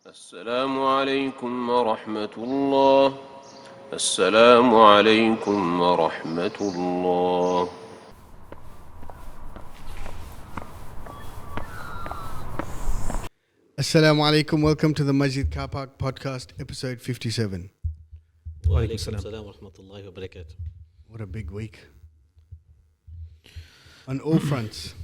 السلام عليكم ورحمة الله. السلام عليكم ورحمة الله. Assalamu alaikum. Welcome to the Masjid Carpark podcast, episode 57. وعليكم السلام ورحمة الله وبركاته. What a big week. On all fronts.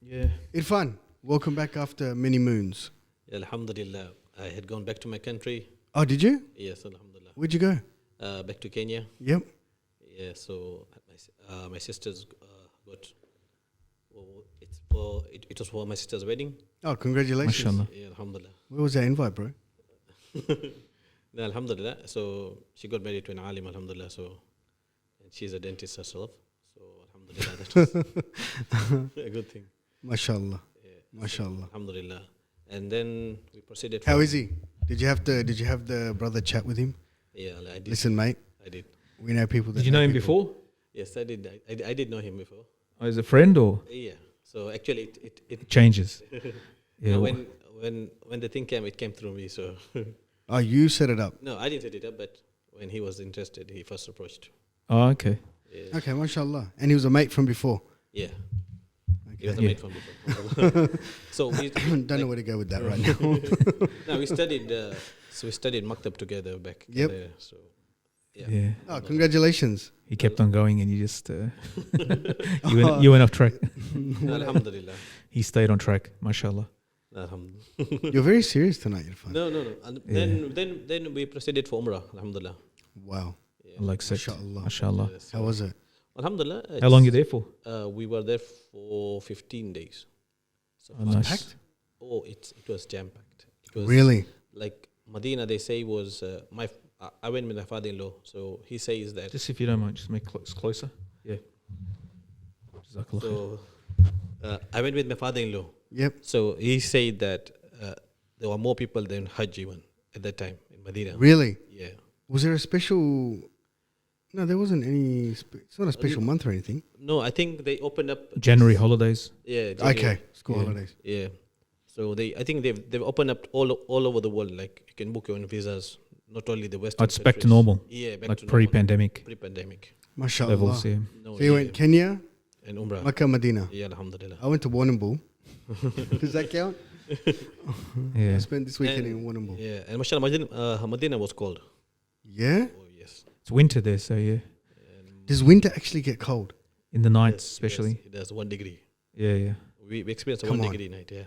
Yeah. Irfan, welcome back after many moons. Alhamdulillah. I had gone back to my country. Oh, did you? Yes, Alhamdulillah. Where'd you go? Back to Kenya. Yep. Yeah, so my sister's got. It was for my sister's wedding. Oh, congratulations. MashaAllah. Yeah, Alhamdulillah. Where was that invite, bro? No, Alhamdulillah. So she got married to an alim, Alhamdulillah. So, and she's a dentist herself. So, Alhamdulillah, that was a good thing. MashaAllah. Yeah. MashaAllah. Alhamdulillah. And then we proceeded. How is he? Did you have the brother chat with him? Yeah, I did. Listen, mate. I did. We know people that Did you know him people. before? Yes, I did. I did know him before. Oh, as a friend or Yeah. So actually, it changes? Yeah. no, when the thing came, it came through me. So Oh, you set it up. no, I didn't set it up, but when he was interested, he first approached. Oh, okay. Yeah. Okay, mashallah. And he was a mate from before. Yeah. He Okay. was a Yeah. mate from before. So we Don't know where to go with that right now. no, we studied. So we studied Maktab together back Yep. there. So yeah. Yeah. Oh, congratulations. He kept on going, and you just you went off track. Alhamdulillah. He stayed on track. MashaAllah. Alhamdulillah. You're very serious tonight, Irfan. No. And then we proceeded for Umrah. Alhamdulillah. Wow. Yeah. I like sect. MashaAllah. MashaAllah. Yeah, so How was it? Alhamdulillah. How long you there for? We were there for 15 days. So Oh, nice. Packed? Oh, it was jam packed. It was Really? like Medina. They say was I went with my father-in-law, so he says that. Just if you don't mind, just make closer. Yeah. Jazakallah khair. So I went with my father-in-law. Yep. So he said that there were more people than Hajj even at that time in Medina. Really? Yeah. Was there a special? No, there wasn't any. It's not a special month or anything. No, I think they opened up January holidays. Yeah. Okay, school Yeah. holidays. Yeah. So I think they've opened up all over the world. Like you can book your own visas, not only the Western. Oh, it's back to countries. normal. Yeah, back Like to normal. pre-pandemic Pre-pandemic. MashaAllah. levels. Yeah. No, So you went Kenya, and Umrah. Makkah, Medina. Yeah, Alhamdulillah. I went to Warrnambool. Does that count? I Yeah. spent this weekend And- in Warrnambool. Yeah, and mashallah, Medina was cold. Yeah? Oh yes. It's winter there, so yeah. Does winter actually get cold? In the nights, Yes, especially. It does 1 degree. Yeah, yeah. We experienced a Come 1 on. degree night. Yeah.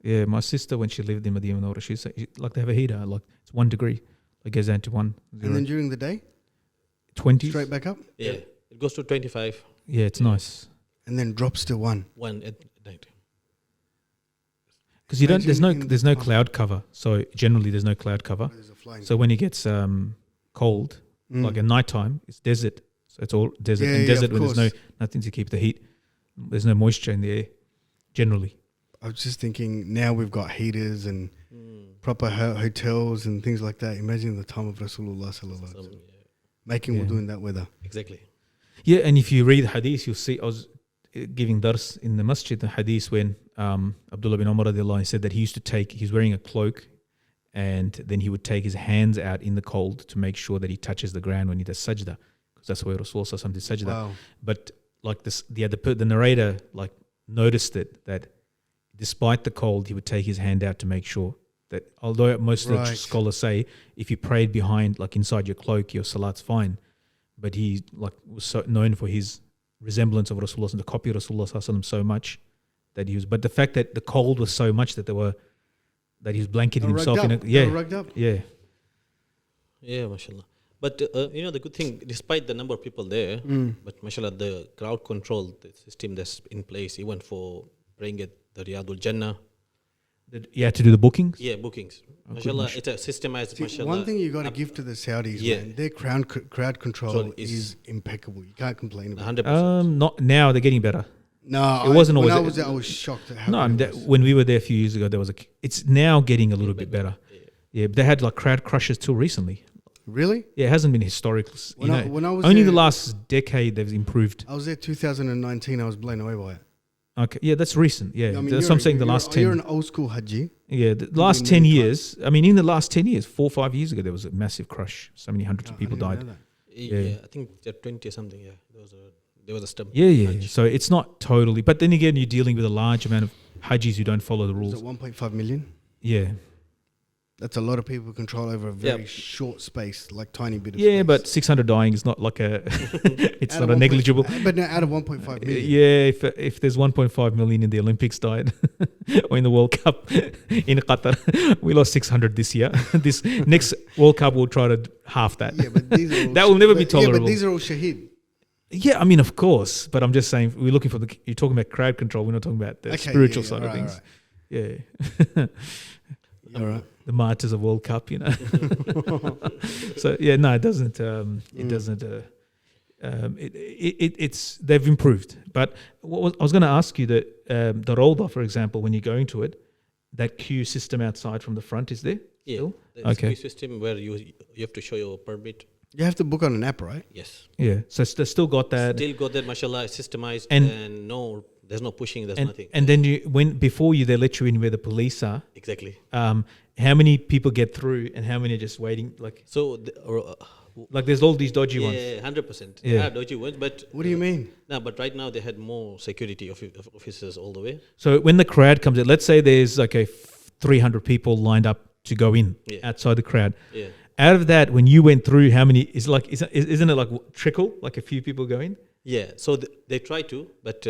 Yeah, my sister, when she lived in Medina, she said, like, they have a heater, like, it's 1 degree. It goes down to 1, And then 0, during the day, 20. straight back up, Yeah. It goes to 25. Yeah, it's nice. and then drops to 1. 1 at night. Because there's Imagine no in- cloud cover. So generally there's no cloud cover. There's a flying. So when it gets cold, like at night time, it's desert. So it's all desert. Yeah, and yeah, desert of when there's course. nothing to keep the heat. There's no moisture in the air, generally. I was just thinking, now we've got heaters and proper hotels and things like that. Imagine the time of Rasulullah sallallahu alaihi wasallam making Yeah. wudu in that weather. Exactly. Yeah, and if you read the hadith, you'll see, I was giving dars in the masjid, the hadith when Abdullah bin Umar radiallahu anhu said that he's wearing a cloak, and then he would take his hands out in the cold to make sure that he touches the ground when he does sajda, because that's where Rasul saw something sajda. Wow. But like this, the narrator like noticed it, that despite the cold, he would take his hand out to make sure that, although most of the Right. scholars say if you prayed behind, like inside your cloak, your salat's fine. But he like was so known for his resemblance of Rasulullah and the copy of Rasulullah sallallahu alaihi wasallam so much that he was. But the fact that the cold was so much that he was blanketing They were himself rugged in up. a, They were yeah, rugged up. yeah, Yeah, mashallah. But the good thing, despite the number of people there, but mashallah, the crowd control, the system that's in place, even for praying at the Riyadul Jannah, you had to do the bookings. yeah, bookings. Oh, good, Mashallah, mashallah. it's a systemized, See, mashallah. one thing you got to give to the Saudis, Yeah. man, their crowd control Control is is impeccable. You can't complain about it. 100%. Not now. They're getting better. No, It wasn't when always I a- was there, I was shocked at how No, good it was. when we were there a few years ago, there was it's now getting a little bit better. Yeah, but they had like crowd crushes till recently. Really? Yeah, it hasn't been historical. When I was only there, the last decade they've improved. I was there 2019. I was blown away by it. Okay, yeah, that's recent. Yeah, I mean, that's what I'm saying. The last You're 10. an old school Haji. Yeah, the last 10 years, I mean, in the last 10 years, 4 or 5 years ago, there was a massive crush. So many hundreds of people died. Yeah, I think they're 20 or something. Yeah, there was a stump. Yeah. So it's not totally. But then again, you're dealing with a large amount of Hajis who don't follow the Is rules. it 1.5 million? Yeah. That's a lot of people control over a very short space, like tiny bit of Yeah, space. but 600 dying is not like a, it's Out not of a negligible. But no, out of 1.5 million. Yeah, if there's 1.5 million in the Olympics died or in the World Cup in Qatar, we lost 600 this year. This next World Cup we'll try to half that. Yeah, but these are all That will never be Yeah, tolerable. but these are all shaheed. Yeah, I mean, of course, but I'm just saying we're looking for you're talking about crowd control. We're not talking about the spiritual side of things. Right. Yeah. All right. The martyrs of World Cup, you know. So yeah, no, it doesn't. It doesn't. It's they've improved. But I was going to ask you that the Rolda, for example, when you're going to it, that queue system outside from the front is there? Yeah, Still? there's Okay. a system where you have to show your permit. You have to book on an app, right? Yes. Yeah. So they still got that. Still got that, mashallah, systemized, And- and no, there's no pushing, there's and, nothing. and then before they let you in where the police are. Exactly. How many people get through and how many are just waiting? So, Like there's all these dodgy ones. yeah, 100%. Yeah. Yeah, dodgy ones, but What do you mean? no, but right now they had more security officers all the way. So when the crowd comes in, let's say there's 300 people lined up to go in outside the crowd. Yeah. Out of that, when you went through, how many isn't it like trickle? Like a few people go in? Yeah, so they try to, but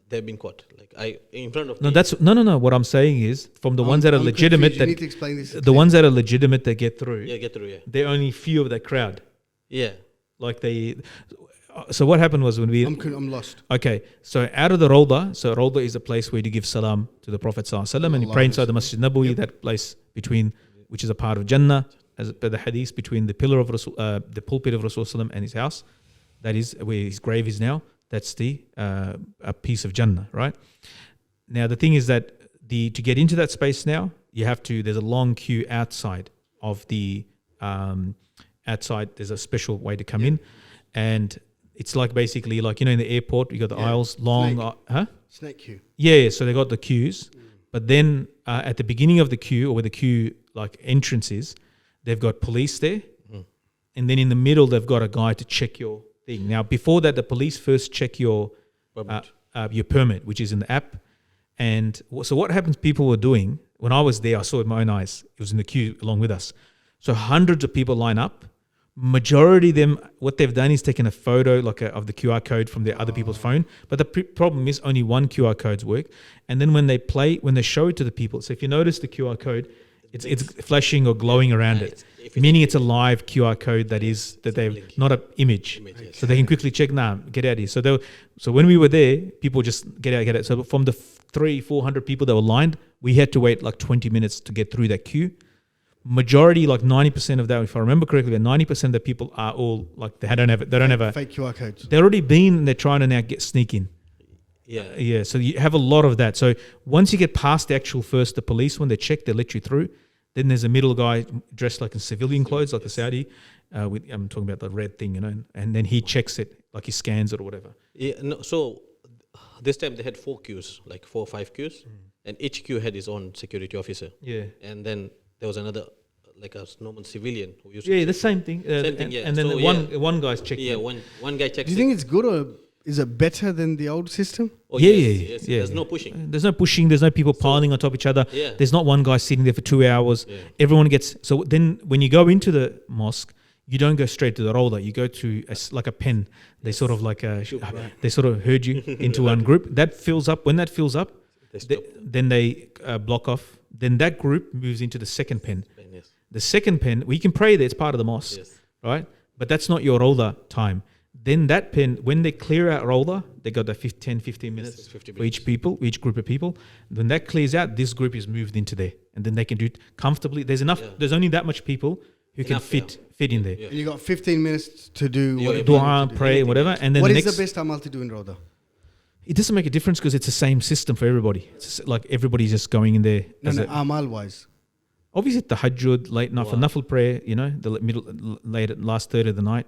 they've been caught. Like in front of No, me. that's no. What I'm saying is, from the ones that are I'm legitimate, confused. You need to explain this. the ones that are legitimate that get through, Yeah, get through. Yeah, they're only few of that crowd. yeah, Like so what happened was when we I'm lost. okay, so out of the Rawda, so Rawda is a place where you give salam to the Prophet ﷺ and you pray inside the Masjid Nabawi, that place which is a part of Jannah, as per the hadith, between the pillar of Rasul, the pulpit of Rasul ﷺ and his house. That is where his grave is now. That's a piece of Jannah, right? Now the thing is that to get into that space now, there's a long queue outside of the outside. There's a special way to come in, and it's like basically like in the airport, you got the aisles long, Snake queue. Yeah, so they got the queues, but then at the beginning of the queue or where the queue like entrance is, they've got police there, and then in the middle they've got a guy to check your thing. Now before that, the police first check your permit, which is in the app. And so what happens? People were doing when I was there, I saw it with my own eyes. It was in the queue along with us. So hundreds of people line up. Majority of them, what they've done is taken a photo of the QR code from their other people's phone. But the problem is only one QR codes work. And then when they show it to the people, so if you notice the QR code, it's flashing or glowing around it, meaning it's a live QR code that they've not an image. Yes. So they can quickly check, get out of here. So when we were there, people just get out. So from the 300-400 people that were lined, we had to wait like 20 minutes to get through that queue. Majority, like 90% of that, if I remember correctly, 90% of the people are all like they don't have fake QR codes. they've already been and they're trying to now sneak in. yeah. So you have a lot of that. So once you get past the actual the police, when they check, they let you through. Then there's a middle guy dressed like in civilian clothes, like the Saudi. I'm talking about the red thing, and then he checks it, like he scans it or whatever. Yeah, no, so this time they had 4 queues, like 4 or 5 queues, and each queue had its own security officer. Yeah. And then there was another, like a normal civilian who used to Yeah, the same thing. Same thing, yeah. And then So, one guy's checking. Yeah, it. one guy checks Do you think it's good or is it better than the old system? Yes. There's no pushing. There's no pushing. There's no people piling on top of each other. Yeah. There's not one guy sitting there for 2 hours. Yeah. Everyone gets. So then when you go into the mosque, you don't go straight to the roller. You go to like a pen. They sort of they sort of herd you into one group. That fills up. When that fills up, then they block off. Then that group moves into the second pen. Yes. The second pen, we can pray there. It's part of the mosque, Yes. right? But that's not your roller time. Then that pen, when they clear out roller, they got the 10, 15 minutes 50 for each group of people. When that clears out, this group is moved into there. And then they can do it comfortably. There's enough. Yeah. There's only that much people who can Enough, fit in there. Yeah. And you got 15 minutes to do Yeah, whatever. Dua, pray, whatever. And then What the is next, the best amal to do in Roda? it doesn't make a difference because it's the same system for everybody. It's like everybody's just going in there. No, amal wise. Obviously, tahajjud, late night for nafil prayer, the last third of the night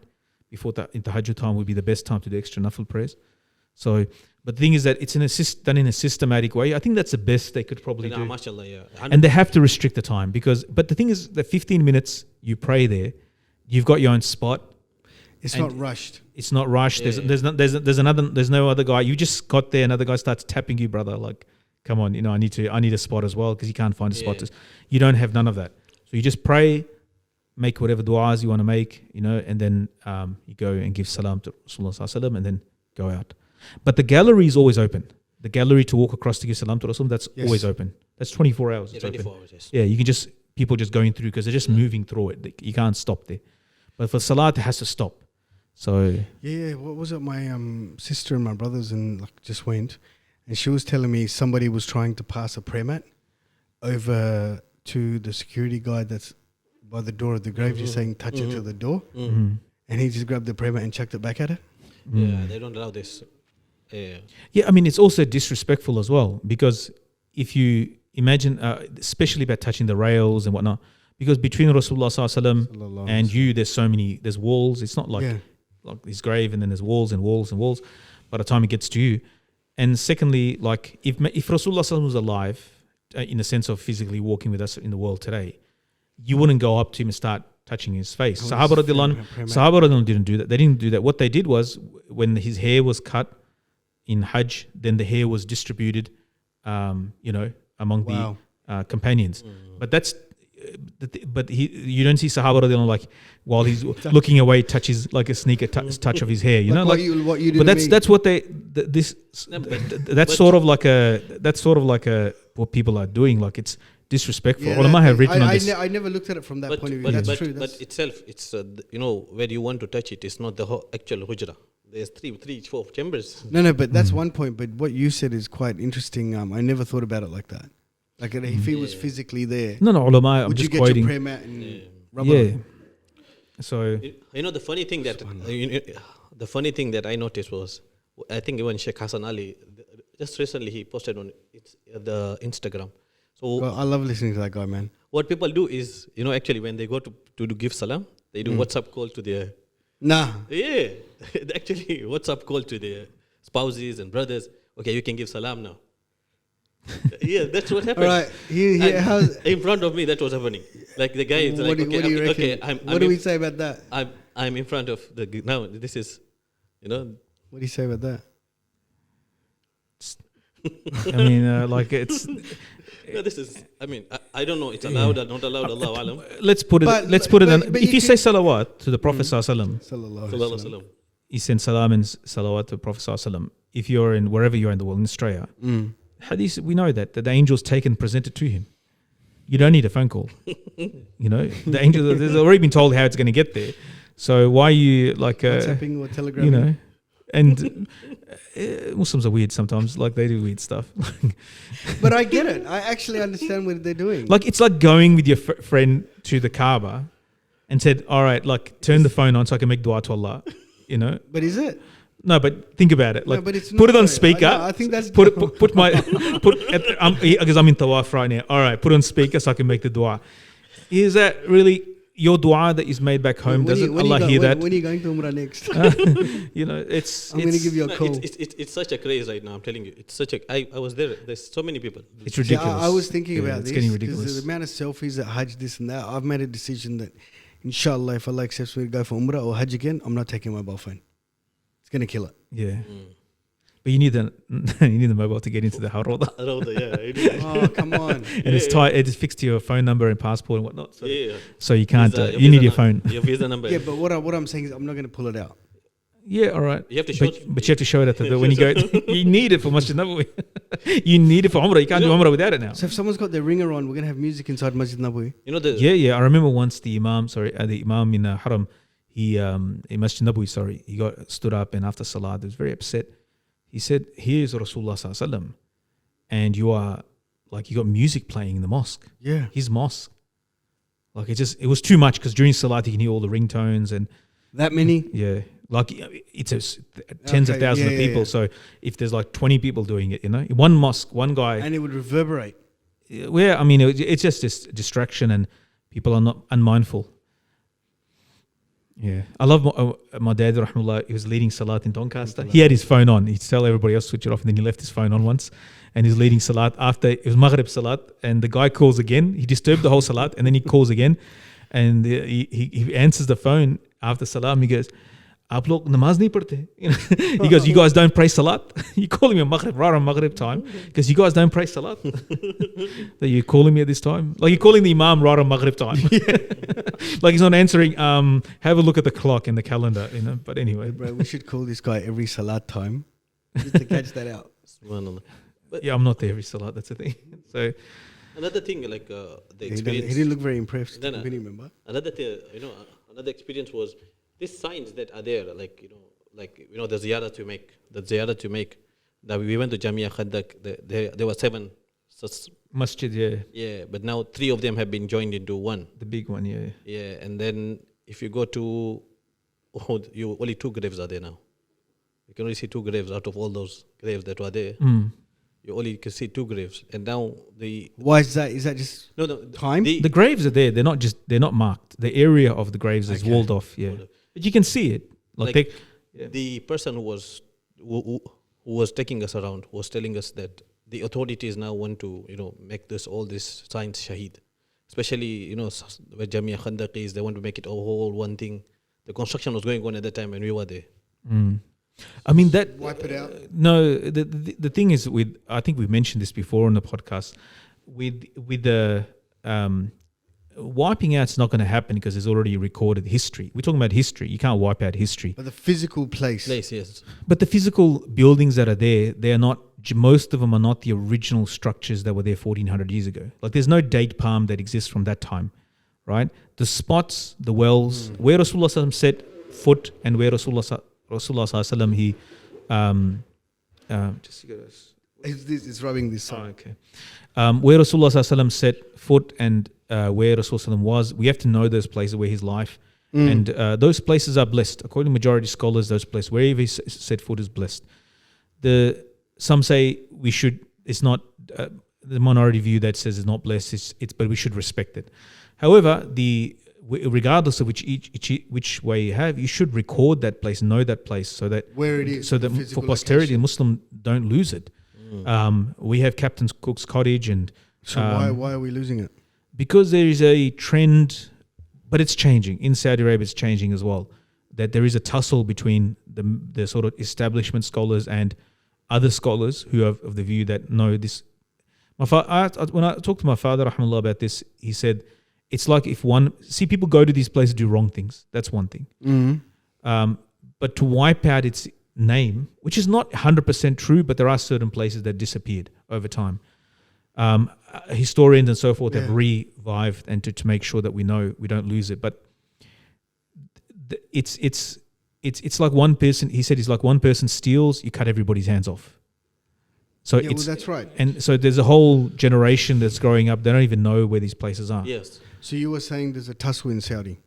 before the tahajjud time would be the best time to do extra nafil prayers. So, but the thing is that it's done in a systematic way. I think that's the best they could probably do. Mashallah, yeah. And they have to restrict the time but the thing is that 15 minutes you pray there, you've got your own spot. It's not rushed. It's not rushed. There's no other guy. You just got there, another guy starts tapping you, brother. Like, come on, I need a spot as well, because you can't find a spot. You don't have none of that. So you just pray, make whatever du'as you want to make, and then you go and give salam to Rasulullah Sallallahu Alaihi Wasallam and then go out. But the gallery is always open. The gallery to walk across to give salam to Rasul, that's always open. That's 24 hours. Yeah, 24 hours, yes. Yeah, you can people just going through, because they're just moving through it. You can't stop there. But for salat, it has to stop. So yeah, what was it? My sister and my brothers just went, and she was telling me somebody was trying to pass a prayer mat over to the security guy that's by the door of the grave, just saying touch it to the door, and he just grabbed the prayer mat and chucked it back at her. Yeah, they don't allow this. Yeah, I mean, it's also disrespectful as well, because if you imagine, especially about touching the rails and whatnot, because between Rasulullah Sallallahu Alaihi Wasallam and you, there's walls. It's not like his grave and then there's walls and walls and walls by the time it gets to you. And secondly, like if Rasulullah Sallallahu Alaihi Wasallam was alive, in the sense of physically walking with us in the world today, you wouldn't go up to him and start touching his face. Sahaba radiallahu didn't do that. They didn't do that. What they did was, when his hair was cut in Hajj, then the hair was distributed, among the companions. But you don't see Sahaba radiallahu like while he's looking away touches like a sneaker touch of his hair. What you do. But that's what that's sort of like what people are doing. Like, it's disrespectful. Ulama have written on this. I never looked at it from that point of view. That's true. But itself, it's where you want to touch it. It's not the actual hujra. There's four chambers. No, but that's one point. But what you said is quite interesting. I never thought about it like that. Like, if he was physically there, no, ulama. I'm just quoting. Would you get your prayer mat and rub it on? So the funny thing that I noticed was, I think even Sheikh Hassan Ali just recently he posted on the Instagram. So I love listening to that guy, man. What people do is, actually when they go to give salam, they do WhatsApp call to their they actually WhatsApp call to their spouses and brothers. Okay, you can give salam now. Yeah, that's what happened. All right, in front of me, that was happening. Like the guy is what do you reckon? What do we say about that? I'm in front of now. This is, What do you say about that? I mean, it's. No, this is. I mean, I don't know. It's allowed or not allowed. Allahu alam. Let's put it. If you say salawat to the Prophet Sallallahu Alaihi Wasallam, you send salam and salawat to the Prophet Sallallahu. If you're in wherever you're in the world, in Australia. Hadith, we know that the angel's taken, presented to him. You don't need a phone call. The angel has already been told how it's going to get there. So why are you WhatsApping or telegramming? And Muslims are weird sometimes. Like, they do weird stuff. But I get it. I actually understand what they're doing. Like, it's like going with your friend to the Kaaba and said, "All right, turn the phone on so I can make dua to Allah." But is it? No, but think about it. Like, but it's put it on not. speaker. I think that's put because I'm in tawaf right now. All right, put it on speaker so I can make the dua. Is that really your dua that is made back home? Doesn't Allah hear that? When are you going to Umrah next? It's. I'm going to give you a call. It's such a craze right now. I'm telling you, it's such a. I was there. There's so many people. It's ridiculous. I was thinking about this. It's getting ridiculous. The amount of selfies at Hajj, this and that. I've made a decision that, inshallah, if Allah accepts me to go for Umrah or Hajj again, I'm not taking my mobile phone. It's going to kill it. Yeah. But you need the mobile to get into the Haroda. Oh, come on. And it's tied. It is fixed to your phone number and passport and whatnot. So, so you can't. You need your phone. Your visa number. Yeah, but what I'm saying is I'm not going to pull it out. Yeah, all right. You have to show it. But you have to show it at the when you go. You need it for Masjid Nabawi. You need it for Umrah. You can't do Umrah without it now. So if someone's got their ringer on, we're going to have music inside Masjid Nabawi. Yeah. I remember once the Imam in Haram, he in Masjid Nabawi, he stood up, and after Salat, he was very upset. He said, "Here's Rasulullah Sallallahu Alaihi Wasallam, and you got music playing in the mosque. Yeah, his mosque. Like, it was too much, because during Salat you can hear all the ringtones and that many. Yeah, like it's tens of thousands of people. Yeah. So if there's 20 people doing it, one mosque, one guy, and it would reverberate. Yeah, I mean, it's just this distraction, and people are not unmindful. Yeah, I love my dad, rahmallah. He was leading salat in Doncaster. He had his phone on. He'd tell everybody else to switch it off, and then he left his phone on once. And he's leading salat after it was Maghrib salat, and the guy calls again. He disturbed the whole salat, and then he calls again, and he answers the phone after salam. He goes, "Aap log namaz nahi padhte?" He goes, "You guys don't pray salat." You're calling me a Maghrib, right on Maghrib time, because you guys don't pray salat. That you're calling me at this time, like you're calling the imam right on Maghrib time. Like he's not answering. Have a look at the clock in the calendar, But anyway, Bro, we should call this guy every salat time just to catch that out. Subhanallah. But yeah, I'm not there every salat. That's the thing. So another thing, like the He experience. didn't look very impressed. No, no. Can you remember? Another thing, another experience was these signs that are there, the ziyarah to make. That we went to Jamia Khandak. There were 7 such. masjid, yeah, Yeah, but now 3 of them have been joined into one. the big one, yeah. Yeah, and then if you go to only 2 graves are there now. You can only see 2 graves out of all those graves that were there. You only can see 2 graves, and now Why is that? Is that just no time? The graves are there. They're not marked. The area of the graves is Okay. walled off. Yeah, but you can see it. The person who was taking us around was telling us that the authorities now want to make all these signs shaheed, especially where Jamia Khandaq is. They want to make it a whole one thing. The construction was going on at that time when we were there. I mean that Wipe it out. No, the thing is I think we mentioned this before on the podcast. With the wiping out's not going to happen because there's already recorded history. We're talking about history. You can't wipe out history. But the physical place. Yes. But the physical buildings that are there, they are not. Most of them are not the original structures that were there 1400 years ago. Like there's no date palm that exists from that time, right? The spots, the wells, where Rasulullah ﷺ set foot, and where Rasulullah ﷺ he It's rubbing this side. okay. Where Rasulullah ﷺ set foot and where Rasulullah ﷺ was, we have to know those places where his life and those places are blessed. According to majority scholars, those places wherever he set foot is blessed. Some say we should. It's not the minority view that says it's not blessed. But we should respect it. However, regardless of which way you have, you should record that place, know that place, so that Where it is, so the that for physical posterity, location. Muslim don't lose it. We have Captain Cook's cottage, and So why are we losing it? because there is a trend, but it's changing in Saudi Arabia. It's changing as well. That there is a tussle between the sort of establishment scholars and other scholars who have of the view that no, this. When I talked to my father, rahmallah, about this, he said it's like if people go to these places do wrong things. That's one thing. But to wipe out its name, which is not 100% true, but there are certain places that disappeared over time. Historians and so forth have revived and to make sure that we know we don't lose it. But it's like one person. He said it's like one person steals, you cut everybody's hands off. So that's right. And so there's a whole generation that's growing up. They don't even know where these places are. Yes. So you were saying there's a tussle in Saudi.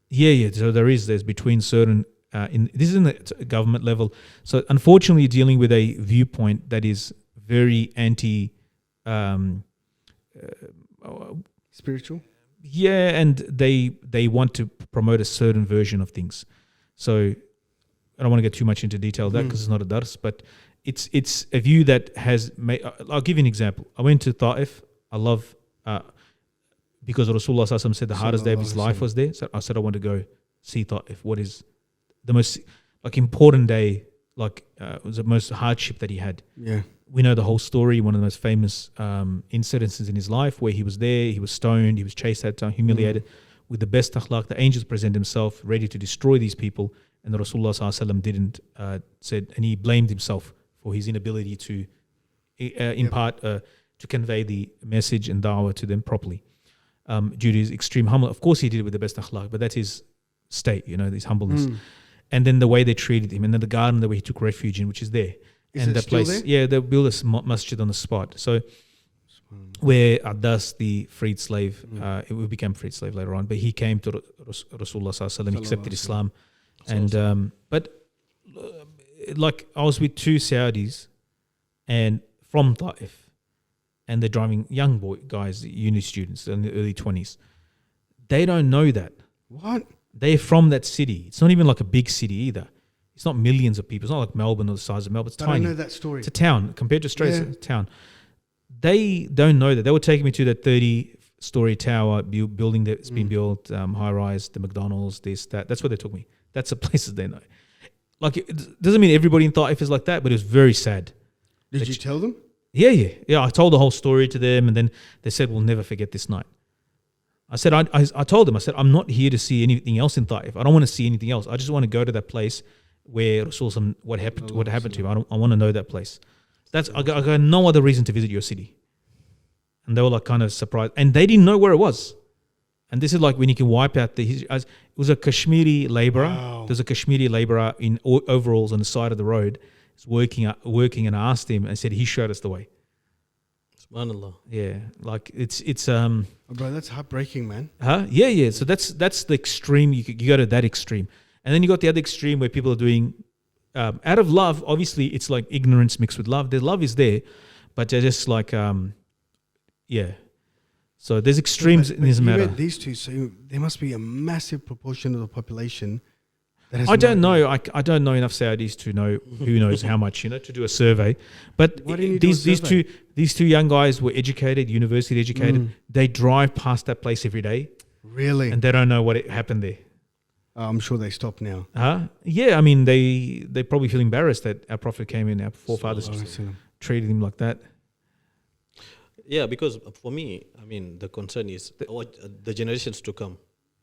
Yeah. So there's between certain. This is in the government level. So unfortunately, you're dealing with a viewpoint that is very anti. Spiritual? Yeah, and they want to promote a certain version of things. So I don't want to get too much into detail of that because it's not a dars, but it's a view that has made. I'll give you an example. I went to Ta'if. I love because Rasulullah ﷺ said the hardest day of his life was there. So I said I want to go see Ta'if. What is the most important day? It was the most hardship that he had. Yeah. We know the whole story. One of the most famous incidences in his life, where he was there, he was stoned, he was chased out, humiliated. With the best akhlaq, the angels present himself, ready to destroy these people, and the Rasulullah ﷺ didn't said, and he blamed himself for his inability to impart, to convey the message and da'wah to them properly, due to his extreme humble. Of course, he did it with the best akhlaq, but that's his state, his humbleness. And then the way they treated him, and then the garden that he took refuge in, which is there. Is it still there? Yeah, they built a masjid on the spot. So where Adas, the freed slave, it became freed slave later on, but he came to Rasulullah sallallahu alaihi wasallam, accepted Islam, and like I was with 2 Saudis, and from Ta'if, and they're driving young guys, uni students in the early 20s. They don't know that. What? They're from that city. It's not even like a big city either. It's not millions of people. It's not like Melbourne or the size of Melbourne. It's But tiny. I know that story. It's a town compared to Australia. Yeah. It's a town. They don't know that. They were taking me to that 30-story tower building that's been built, high rise, the McDonald's, this, that. That's where they took me. That's the places they know. Like, it doesn't mean everybody in Taif is like that, but it was very sad. Did you tell them? Yeah. I told the whole story to them, and then they said, "We'll never forget this night." I said, I told them, I said, I'm not here to see anything else in Taif. I don't want to see anything else. I just want to go to that place where Rasul what happened to him. I want to know that place. I got no other reason to visit your city. And they were like kind of surprised, and they didn't know where it was. And this is like when you can wipe out the history. It was a Kashmiri laborer. Wow. There's a Kashmiri laborer in overalls on the side of the road. He's working, and I asked him and said he showed us the way. Subhanallah. Yeah, like it's Oh, bro, that's heartbreaking, man. Yeah. So that's the extreme. You go to that extreme, and then you got the other extreme where people are doing out of love. Obviously, it's like ignorance mixed with love. The love is there, but they're just like yeah. So there's extremes in this matter. Read these two, so there must be a massive proportion of the population that has I don't no know. I don't know enough Saudis to know who knows how much, to do a survey. But Why didn't you do a survey? these two young guys were educated, university educated. They drive past that place every day, Really? and they don't know what happened there. I'm sure they stopped now. Yeah, I mean they probably feel embarrassed that our Prophet came in, our forefathers Sallallahu treated him like that. Yeah, because for me, I mean, the concern is the generations to come.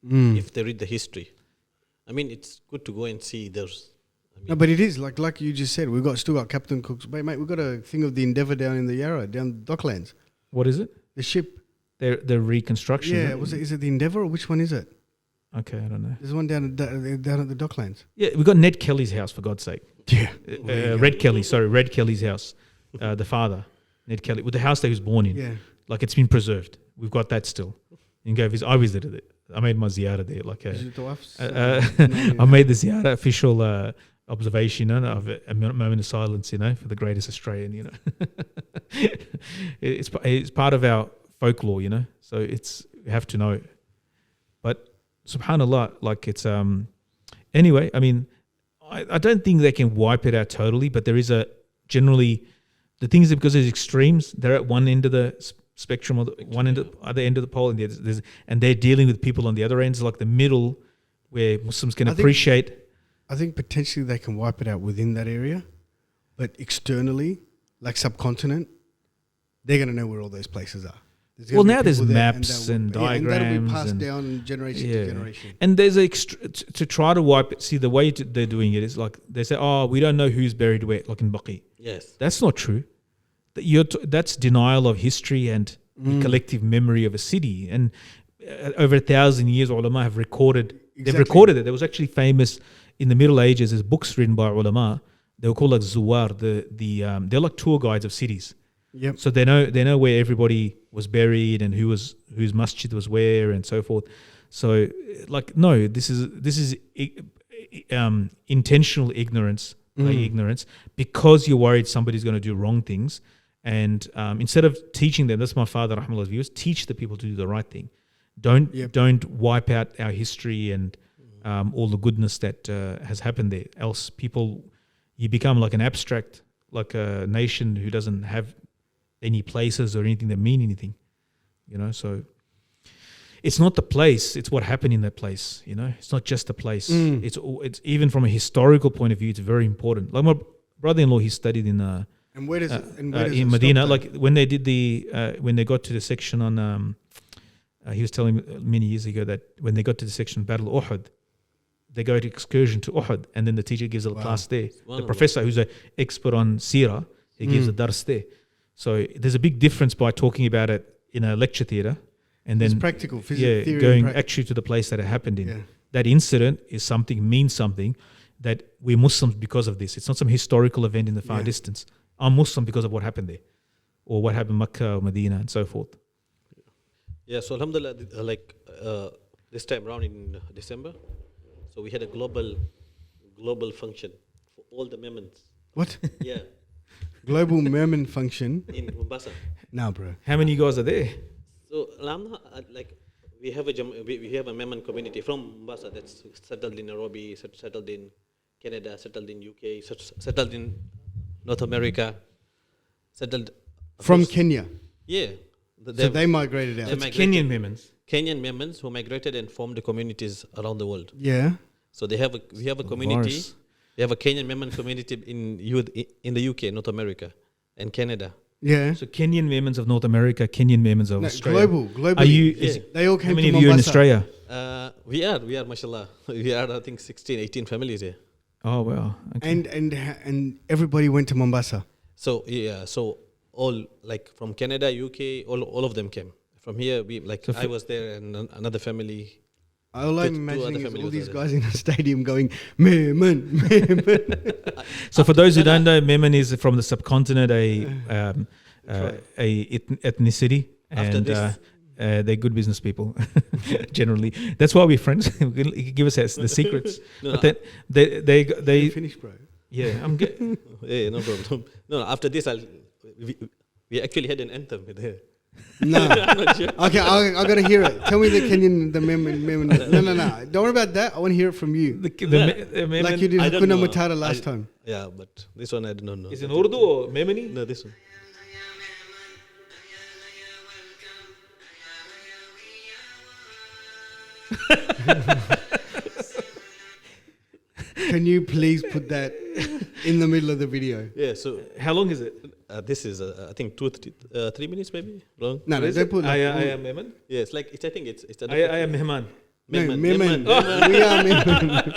Mm. If they read the history, I mean, it's good to go and see. No, but it is like you just said. We've still got Captain Cook's. Mate, we've got a thing of the Endeavour down in the Yarra, down the Docklands. What is it? The ship. The reconstruction. Yeah, is it the Endeavour or which one is it? Okay, I don't know. There's one down at the Docklands. Yeah, we got Ned Kelly's house, for God's sake. Yeah. Red Kelly's house, the father, Ned Kelly, with the house that he was born in. Yeah. Like, it's been preserved. We've got that still. You can go visit. I visited it. I made my ziyarah there. Like I made the ziyarah official observation of a moment of silence, for the greatest Australian. It's part of our folklore, So we have to know. But subhanallah, like it's anyway. I mean, I don't think they can wipe it out totally, but there is generally the things that, because there's extremes, they're at one end of the spectrum, or one end of other end of the pole, and and they're dealing with people on the other ends, like the middle, where Muslims can appreciate. I think potentially they can wipe it out within that area, but externally, like subcontinent, they're going to know where all those places are. Well, now there's maps and diagrams, and that'll be passed down generation to generation. And there's to try to wipe it. See, the way they're doing it is like they say, "Oh, we don't know who's buried where," like in Baqi. Yes, that's not true. That's denial of history and the collective memory of a city. And over 1,000 years, ulama have recorded. Exactly. They've recorded it. There was actually famous in the Middle Ages. There's books written by ulama. They were called like zuwar. They're like tour guides of cities. Yep. So they know where everybody was buried and whose masjid was where and so forth. So like no, this is intentional ignorance, ignorance, because you're worried somebody's going to do wrong things. And instead of teaching them, that's my father rahmahullah's views, teach the people to do the right thing. Don't wipe out our history and all the goodness that has happened there. Else you become like an abstract, like a nation who doesn't have any places or anything that mean anything, so it's not the place, it's what happened in that place, it's not just the place. It's even from a historical point of view, it's very important. Like my brother-in-law, he studied in and where does in Medina, like when they did when they got to the section on he was telling me many years ago that when they got to the section Battle of Uhud, they go to excursion to Uhud, and then the teacher gives a class there. The professor, who's an expert on Syria, he gives a dars there. So there's a big difference by talking about it in a lecture theatre and then it's practical, theory going actually to the place that it happened in. Yeah. That incident means something, that we're Muslims because of this. It's not some historical event in the far distance. I'm Muslim because of what happened there, or what happened in Makkah or Medina and so forth. Yeah, so alhamdulillah, this time around in December, so we had a global function for all the Memons. What? Yeah. Global Memon function in Mombasa. No, bro. How many guys are there? So we have we have a Memon community from Mombasa that's settled in Nairobi, settled in Canada, settled in UK, settled in North America, settled From across- Kenya. Yeah. So they migrated out. They It's migrated. Kenyan Memons. Kenyan Memons who migrated and formed the communities around the world. Yeah. So we have a community. Virus. We have a Kenyan Memon community in the UK, North America, and Canada. Yeah. So Kenyan Memons of North America, Kenyan Memons of No, Australia. global. Are you? Yeah. They all How came many to of you in Mombasa. Australia? We are, mashallah. We are, I think, 16, 18 families here. Oh wow. Okay. And everybody went to Mombasa. So yeah, so all like from Canada, UK, all of them came from here. We like So I was there and another family. All I'm Two other imagining is families all these are guys in a stadium going, Memon, Memon. So for those who don't know, Memon is from the subcontinent, a ethnicity, After and this- they're good business people. Generally, that's why we're friends. You can give us the secrets. No, But then they Finish, bro. yeah. I'm good. yeah, no problem. No, after this, we actually had an anthem there. No. Okay, I got to hear it. Tell me the Memon. No. Don't worry about that. I want to hear it from you. The Memon Like you did I don't Hakuna know. Matata last time. Yeah, but this one I do not know. is in Urdu or Memoni? No, this one. Can you please put that in the middle of the video? Yeah, so How long is it? this is I think 3 minutes maybe long. No, Is don't it? put I like, am Memon. Yeah, it's like I think it's I am Mehman. No, Memon. Memon. We are Memon.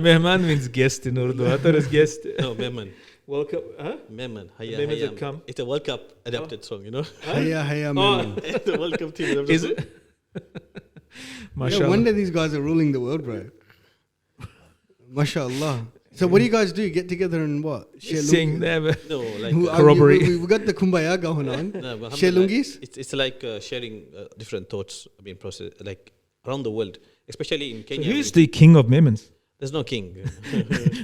Mehman means guest in Urdu. I thought it was guest. No, Memon. Welcome. Huh? Memon. Hayya, Memons hayya. that come. It's a World Cup adapted song, you know. Hiya, Memon. It's a World Cup team. adapted Is song. it? No Mashallah. wonder these guys are ruling the world, bro. MashaAllah. So what do you guys do? Get together and what? Share Sing lungi? them. No, like Corroborate. We got the kumbaya going on. no, but Share alhamdulillah, lungis? It's like sharing different thoughts. I mean, process like around the world, especially in So Kenya. who's the king of Memons? There's no king.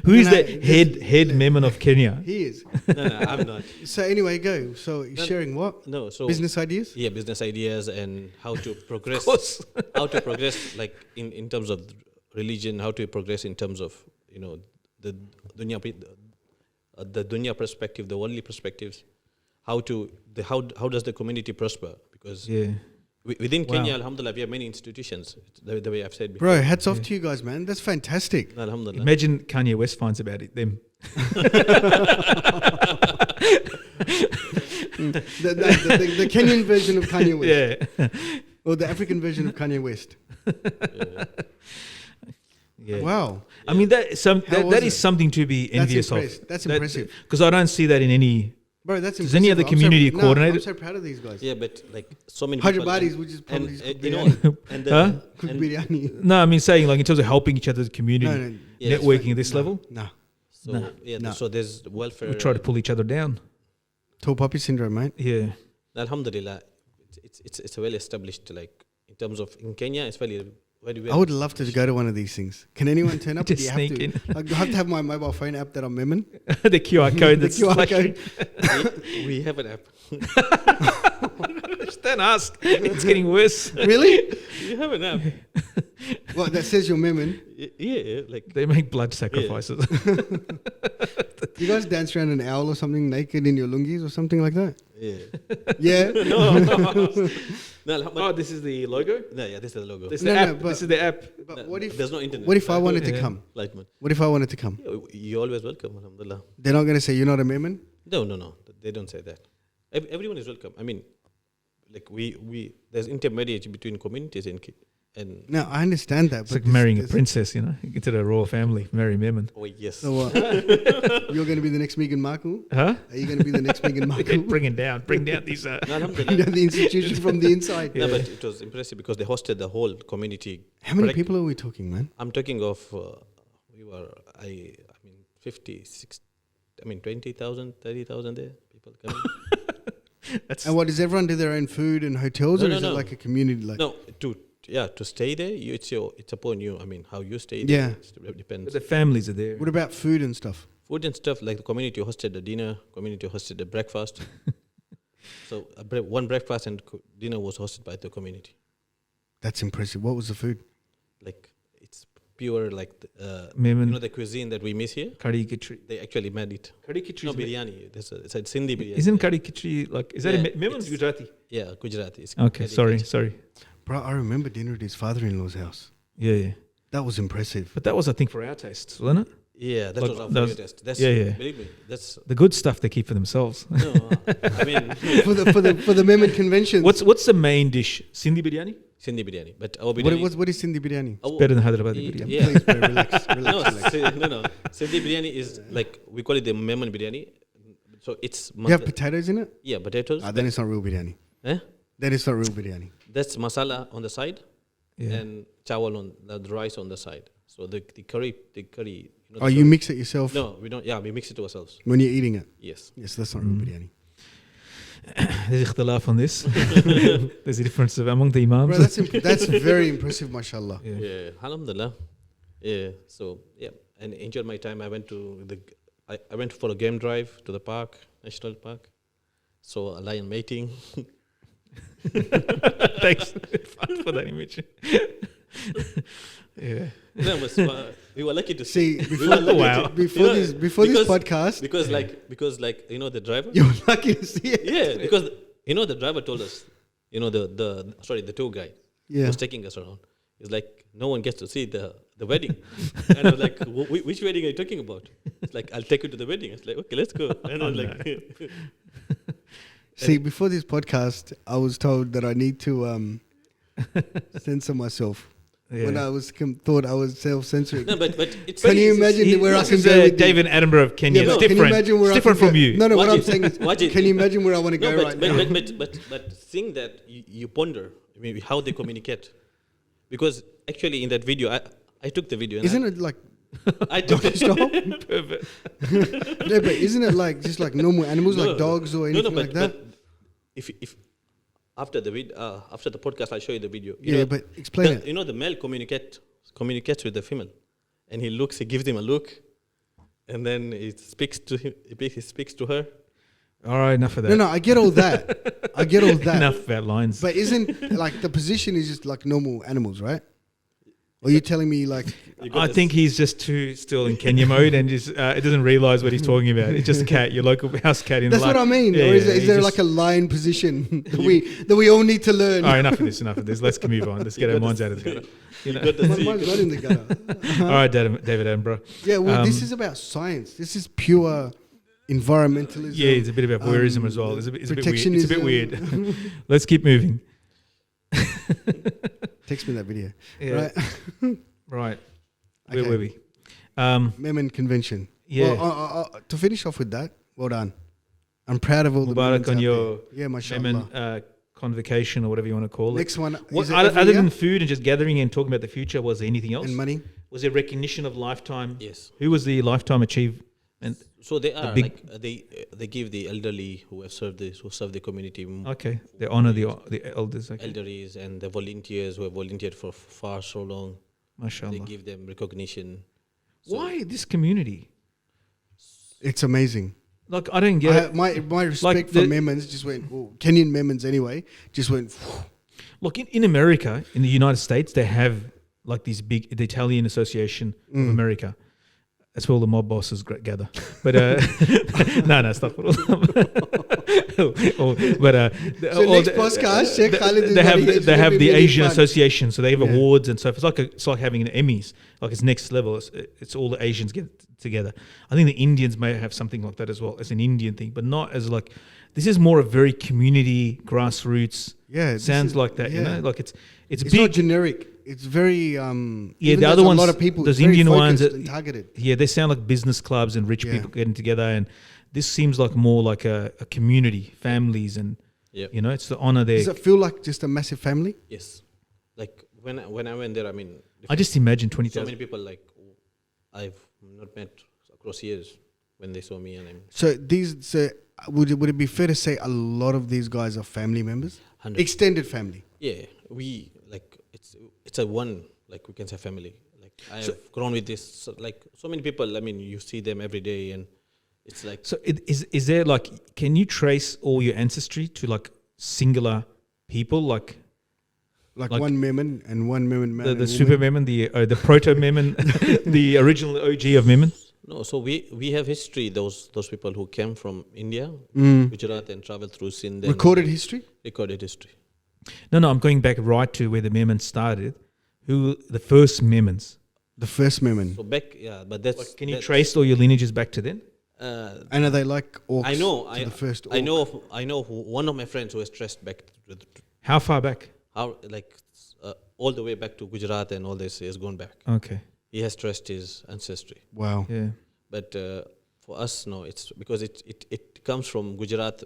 Who is No, the this- head Memon of Kenya? He is. no, I'm not. So anyway, go. So you're sharing what? No, so Business ideas? yeah, business ideas and how to progress. course. How to progress, like in terms of religion. How to progress in terms of the dunya perspective, the worldly perspectives. How does the community prosper? Because Yeah. within Wow. Kenya, alhamdulillah, we have many institutions. The way I've said before. Bro, hats off to you guys, man. That's fantastic. Alhamdulillah. Imagine Kanye West finds about it. Them. The Kenyan version of Kanye West. Yeah. Or the African version of Kanye West. Yeah. Wow. I mean that How was that is it? something to be envious of. That's impressive. Because I don't see that in any. Bro, that's Does any impressive. other I'm community so, coordinate I'm it? so proud of these guys. Yeah, but like so many Hundred people. bodies, and- which is probably and, just you know, biryani. and Huh? Cook and biryani. No, I mean saying like in terms of helping each other's community, No, Yeah, networking at this no, level, No. so Nah. yeah, Nah. so there's welfare. we try to pull each other down. Tall poppy syndrome, mate. Yeah. Alhamdulillah, it's a well established, like in terms of in Kenya, it's very well. I would love to go to one of these things. Can anyone turn up? Or Just do you have sneak to? in. I have to have my mobile phone app that I'm Memon. The QR code. The That's QR flashing. code. we have an app. Don't ask. It's getting worse. Really? We have an app. What, that says you're Memon? Yeah, like They make blood sacrifices. You guys dance around an owl or something naked in your lungis or something like that? yeah. Yeah. No, Oh, this is the logo. no, yeah, this is the logo. This is No, the no, app. but- This is the app. But No, what if there's no internet? what if I wanted to Yeah. come? Lightman. What if I wanted to come? Yeah, you're always welcome, alhamdulillah. They're not going to say you're not a Memon? No, they don't say that. Everyone is welcome. I mean, like we there's intermediate between communities and No, I understand that. It's like marrying a princess, you know. You get to the royal family, marry Memon. oh yes. So what? You're going to be the next Meghan Markle? Huh? Are you going to be the next Meghan Markle? Bring down these. No, You alhamdulillah. know, the institution from the inside. No, but it was impressive because they hosted the whole community. How many Correct. people are we talking, man? I'm talking of I mean 50, 60, I mean 20,000, 30,000 there people coming. That's And what, does everyone do their own food and hotels, No, or no, is it no. like a community? Like, No, to stay there, it's upon you. I mean, how you stay Yeah. there it depends. the families are there. what about food and stuff? Food and stuff, like the community hosted the dinner, community hosted the breakfast. So one breakfast and dinner was hosted by the community. That's impressive. What was the food? Like it's pure like Memon. the cuisine that we miss here. Curry khichdi. They actually made it. Curry khichdi. No biryani. It's a Sindhi biryani. Isn't curry khichdi like? Is that Yeah, Memon's it's- Gujarati? Yeah, Gujarati. It's Okay, curry sorry. khichdi. Bro, I remember dinner at his father-in-law's house. Yeah. That was impressive. But that was, I think, for our tastes, wasn't it? Yeah, that Like, was our that was- favorite test. That's yeah. believe me. That's The good stuff they keep for themselves. no. I mean for the Memon convention. What's the main dish? Sindhi biryani? Sindhi biryani, but our biryani. What is Sindhi biryani? our- Better than Hyderabadi biryani. Yeah. Please, bro, relax. No. Sindhi biryani is like we call it the Memon biryani. So it's You have potatoes in it? yeah, potatoes. Then it's not real biryani. Eh? Then it's not real biryani. That's masala on the side Yeah. and chawal on the rice on the side. So the curry. You know, Oh, the you curry- mix it yourself No, we don't. Yeah, we mix it ourselves. when you're eating it. Yes. Yes, that's not real biryani. There's ikhtilaf on this. There's a difference among the imams. Bro, that's very impressive, mashallah. Yeah. Yeah. Alhamdulillah. Yeah. So yeah, and enjoyed my time. I went I went for a game drive to the park, national park. Saw a lion mating. Thanks for that image. Yeah. No, but, we were lucky to See, we before, were lucky Wow. to- before you know, this because- podcast, because like the driver. you were lucky to see it. Yeah, because the driver told us, the tour guide Yeah. was taking us around. He's like, no one gets to see the wedding. And I was like, which wedding are you talking about? It's like, I'll take you to the wedding. It's like, okay, let's go. And I was like, See, before this podcast, I was told that I need to censor myself. Yeah. When I thought I was self-censoring. no, but it's Can you imagine where I This can is, go with David Attenborough of Kenya. Yeah, It's but can you different. imagine where It's I different can from go? you. No, what Watch I'm it. saying is, Watch it. can you imagine where I want to go No, right now? but seeing that you ponder, I mean, how they communicate, because actually in that video, I took the video. And Isn't it like I took the stop? Perfect. No, but isn't it like just like normal animals, No, like dogs or anything like that? But if after the podcast, I'll show you the video. Yeah, but explain it. You know, the male communicates with the female, and he gives him a look, and then he speaks to him. He speaks to her. All right, enough of that. No, I get all that. I get all that. Enough about lines. But isn't like the position is just like normal animals, right? Or you telling me like I think he's just too still in Kenya mode and just it doesn't realize what he's talking about. It's just a cat, your local house cat in that's the what I mean? Yeah, or is, yeah, is he there just- like a lion position that we all need to learn? All right, enough of this. Let's move on. Let's get our minds out of the gutter. You know? Mine's not in the gutter. All right, David Attenborough. Yeah, well, this is about science. This is pure environmentalism. Yeah, it's a bit about voyeurism as well. It's a bit weird. It's a bit protectionism. weird. Let's keep moving. Text me that video. Yeah. Right. Right. Okay. Where were we? Memon Convention. Yeah. Well, to finish off with that, well done. I'm proud of all the Mubarak Memons on out your there. Yeah, mashallah. Memon convocation or whatever you want to call it. Next one. What, is it every other year? than food and just gathering and talking about the future, was there anything else? And money? Was there recognition of lifetime? Yes. Who was the lifetime achievement? So they are big- they give the elderly who serve the community, Okay, they honor the elders. Okay, elderlies and the volunteers who have volunteered for far so long. They mashallah. give them recognition. So Why this community? It's amazing. Like, I don't get it. My respect Like for the- Memons just went, Kenyan Memons anyway, just went, Look, in America, in the United States, they have like these big, the Italian Association of America. That's where all the mob bosses gather. But no, stop it. So next podcast, Sheikh Khalid is they have ready. It's they gonna have be the really Asian fun. Association, so they have Yeah. awards and stuff. It's like having an Emmys, like it's next level. It's all the Asians get together. I think the Indians may have something like that as well, as an Indian thing, but not as like. This is more a very community, grassroots. Yeah, this sounds is- like that. yeah. You know, like it's It's big. not generic. It's very Yeah, even the though other there's ones, a lot of people, those it's very Indian ones focused that- and targeted. Yeah, they sound like business clubs and rich Yeah. people getting together, and this seems like more like a community, families, and yeah, you know, it's the honor there. Does it feel like just a massive family? yes. Like when I went there, I mean, I just imagine so 20,000. many people like I've not met across years when they saw me, and I'm So would it be fair to say a lot of these guys are family members, 100. extended family? Yeah, we like it's a one, like we can say family. Like I have grown with this, like so many people. I mean, you see them every day, and it's like So is there like, can you trace all your ancestry to like singular people? Like, Like one Memon and one Memon man. the super Memon, the proto Memon, the original OG of Memon. No, so we have history. Those people who came from India, Gujarat, and traveled through Sindh. Recorded history? Recorded history. No, I'm going back right to where the Memon started. Who the first Memons? The first Memon. So back, but that's. Can you trace all your lineages back to then? And are they like orcs? I know. The first orc? I know one of my friends who has traced back. How far back? All the way back to Gujarat and all this has gone back. Okay. He has traced his ancestry. Wow. Yeah. But for us, no, it's because it comes from Gujarat.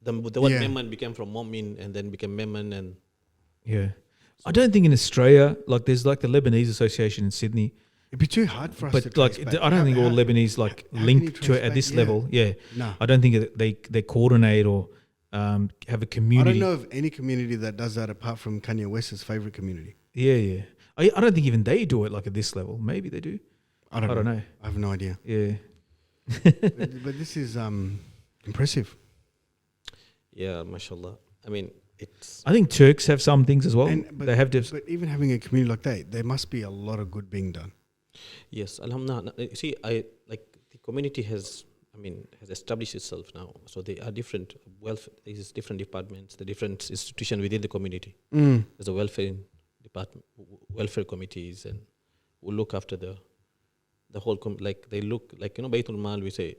The word Memon became from Momin and then became Memon and. Yeah. I don't think in Australia, like there's like the Lebanese Association in Sydney. It'd be too hard for us to But like, trace back. I don't think all Lebanese like how can link you to trace it at back? this Yeah. level. Yeah. No. I don't think they coordinate or have a I community. don't know of any community that does that apart from Kanye West's favorite community. Yeah. I don't think even they do it like at this level. Maybe they do. I don't know. know. I have no idea. Yeah. but this is impressive. Yeah, mashallah. I mean, it's. I think Turks have some things as well. But, They have but even having a community like that, there must be a lot of good being done. Yes, alhamdulillah. See, the community has established itself now. So they are different welfare. There's different departments, the different institutions within the community. There's a welfare department, welfare committees, and who look after the whole. They look like Baitul Mal. We say,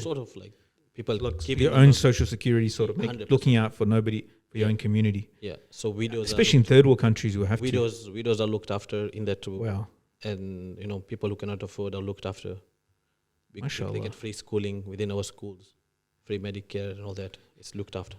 sort of like people like giving your own social security, sort of 100%. looking out for nobody, for your own community. Yeah. So widows, Especially in third world countries, you have widows are looked after in that too. Wow. And people who cannot afford are looked after. They Mashallah. get free schooling within our schools, free Medicare and all that. It's looked after.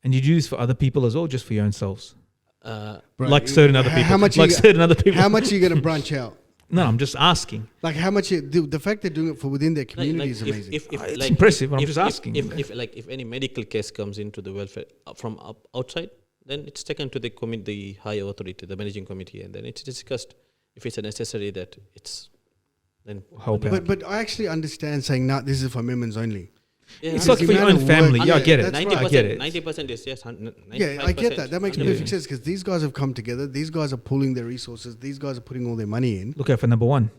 And you do this for other people as well, just for your own selves, Bro, like certain other people. How much? certain other people. How much are you going to branch out? No, I'm just asking. Like how much? The fact they're doing it for within their community is amazing. It's impressive. I'm just asking. If any medical case comes into the welfare from outside, then it's taken to the higher authority, the managing committee, and then it's discussed. If it's necessary that it's then help out. But I actually understand saying, "No, this is for Memons only." Yeah, It's like for your own family. Yeah, I get it. That's right. I get it. 90% is yes. Yeah, I get that. That makes 100%. perfect sense because these guys have come together. These guys are pooling their resources. These guys are putting all their money in. Look out for number one.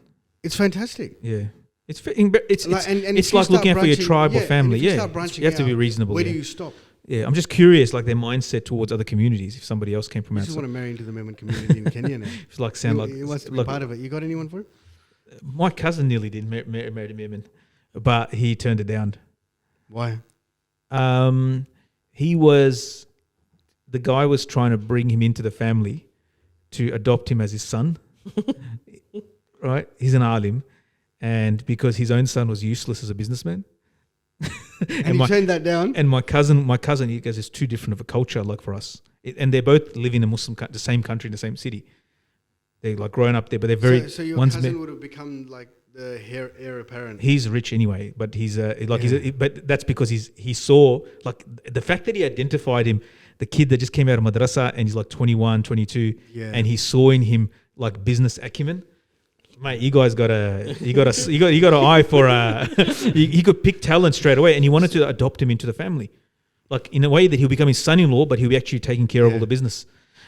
It's fantastic. Yeah. It's like And it's if like you start looking out for your branching- tribe or yeah, and family. if you Yeah. start branching You have to be out, reasonable. Where Yeah. do you stop? Yeah, I'm just curious, like their mindset towards other communities. If somebody else came from I just outside, want to marry into the Memon community in Kenya now. it's like sound like He wants to be look, part of it. You got anyone for him? my cousin nearly did marry a Memon, but he turned it down. Why? The guy was trying to bring him into the family to adopt him as his son. Right? He's an alim, and because his own son was useless as a businessman. And he turned that down. And my cousin, he goes, it's too different of a culture, like for us. And they both live in a Muslim, the same country, in the same city. They're like grown up there, but they're very. So your one's cousin would have become like the heir apparent. He's rich anyway, but but that's because he saw like the fact that he identified him, the kid that just came out of madrasa and he's like 21, 22, and he saw in him like business acumen. Mate, you guys got an eye for he could pick talent straight away, and he wanted to adopt him into the family, like in a way that he'll become his son-in-law, but he'll be actually taking care of all the business.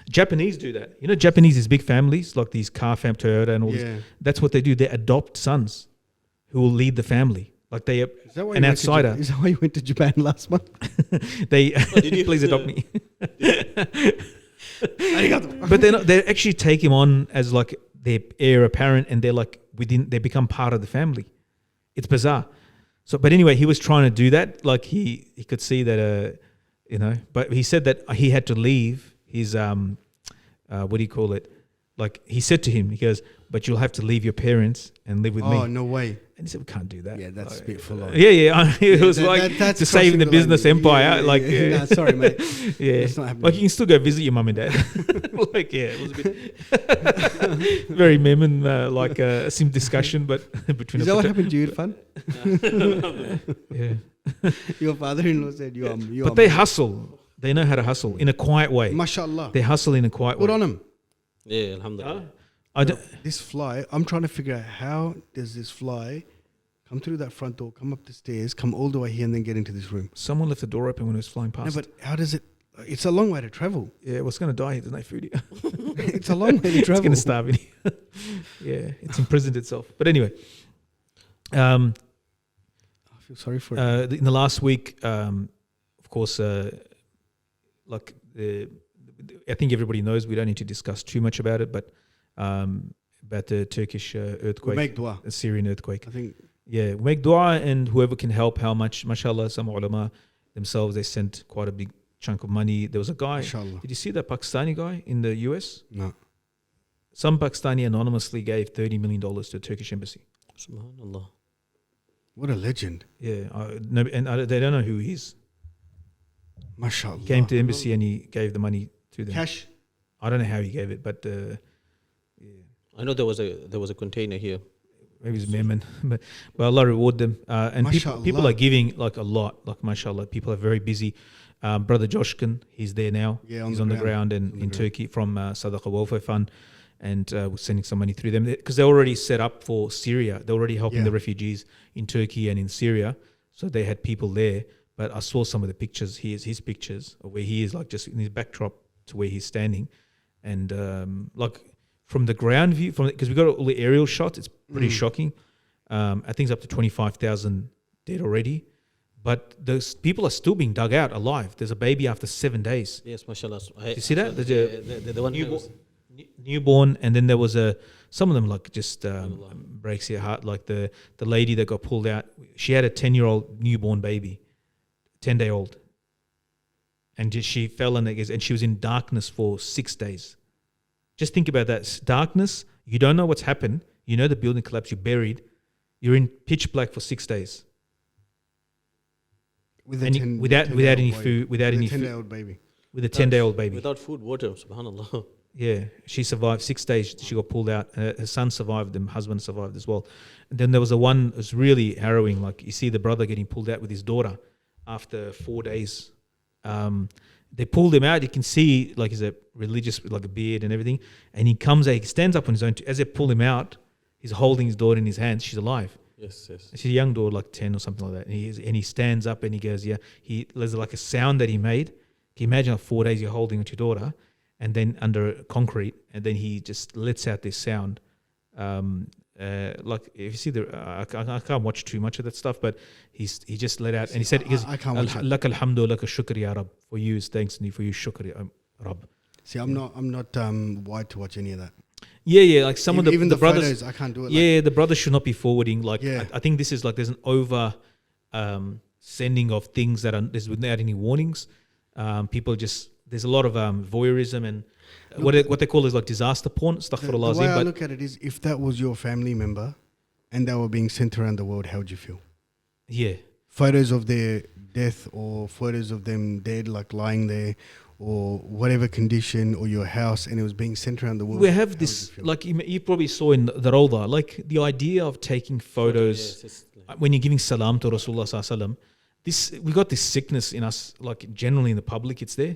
Japanese do that. Japanese is big families, like these car fam Toyota and all this. That's what they do. They adopt sons who will lead the family. Like they are an outsider. Is that why you went to Japan last month? They please adopt me. But they actually take him on as like their heir apparent, and they're like they become part of the family. It's bizarre. So, but anyway, he was trying to do that. Like he could see that, but he said that he had to leave his what do you call it? Like he said to him, he goes, "But you'll have to leave your parents and live with me." Oh, no way. And he said, "We can't do that." Yeah, that's a bit full on. Yeah. It was that's to saving the business empire. Nah, sorry, mate. Yeah, That's not happening. like you can still go visit your mum and dad. It was a bit very Memon, like some discussion, but between. Is that what happened to you, Irfan? Yeah. Your father-in-law said you are. But they hustle. They know how to hustle in a quiet way. Mashallah. They hustle in a quiet way. Good on them. Yeah, alhamdulillah. This fly, I'm trying to figure out how does this fly come through that front door, come up the stairs, come all the way here, and then get into this room. Someone left the door open when it was flying No, past. but how does it? It's a long way to travel. Yeah, what's going to die here? There's no food here. It's a long way to It's travel. going to starve in here. Yeah, it's imprisoned itself. But anyway, I feel sorry for it. in the last week, of course, like I think everybody knows. We don't need to discuss too much about it, but about the Turkish We earthquake, make dua. the Syrian earthquake. I think Yeah, we make dua, and whoever can help, how much, mashallah, some ulama themselves, they sent quite a big chunk of money. There was a guy, inshallah. did you see that Pakistani guy in the US? No. Some Pakistani anonymously gave $30 million to the Turkish embassy. Subhanallah. What a legend. Yeah, they don't know who he is. MashaAllah. He came to the embassy and he gave the money to them. Cash. I don't know how he gave it, but I know there was a container here. maybe it's Memon. but Allah reward them. And people MashaAllah. are giving like a lot, like mashallah. People are very busy. Brother Joshkin, he's there now. Yeah, He's on the ground and On the in ground. Turkey from Sadaqa Welfare Fund. And we're sending some money through them because they're already set up for Syria. They're already helping Yeah. the refugees in Turkey and in Syria. So they had people there. But I saw some of the pictures. His pictures of where he is, like just in his backdrop to where he's standing. And like from the ground view, because we got all the aerial shots, it's pretty shocking. I think it's up to 25,000 dead already. But those people are still being dug out alive. There's a baby after 7 days. Yes, mashallah. You see that? The one Newborn, and then there was some of them like just breaks your heart. Like the lady that got pulled out, she had a 10-year-old newborn baby, 10-day-old, and she fell and she was in darkness for 6 days. Just think about that darkness. You don't know what's happened. You know the building collapsed. You're buried. You're in pitch black for 6 days. With Without any food, without any food, 10-day-old baby. with a 10-day-old baby. without food, water. Subhanallah. Yeah, she survived 6 days. She got pulled out. Her son survived. Her husband survived as well. And then there was one that was really harrowing. Like you see the brother getting pulled out with his daughter after 4 days. They pulled him out. You can see like he's a religious with like a beard and everything. And he comes out. He stands up on his own. As they pull him out, he's holding his daughter in his hands. She's alive. Yes. She's a young daughter, like 10 or something like that. And he stands up and he goes, yeah. There's like a sound that he made. Can you imagine, like 4 days you're holding your daughter, and then under concrete, and then he just lets out this sound. Like if you see I can't watch too much of that stuff, but he just let out, and he said, I can't watch it. "Lak alhamdu, lak shukr ya Rab." For you is thanks, and for you shukr ya Rab. See, I'm not wired to watch any of that. Yeah, like some of even the the brothers, photos, I can't do it. yeah, the brothers should not be forwarding. Like Yeah. I think this is like there's an over sending of things that there's without any warnings. People just there's a lot of voyeurism and what they call is like disaster porn. Astaghfirullah The way azim, I but look at it is, if that was your family member and they were being sent around the world, how would you feel? yeah, Photos of their death or photos of them dead, like lying there, or whatever condition, or your house, and it was being sent around the world. we how have would this you feel? like you probably saw in the Rawda, like the idea of taking photos. Yes, it's like, When you're giving salam to Rasulullah sallallahu alaihi wasallam, we got this sickness in us, like generally in the public, it's there,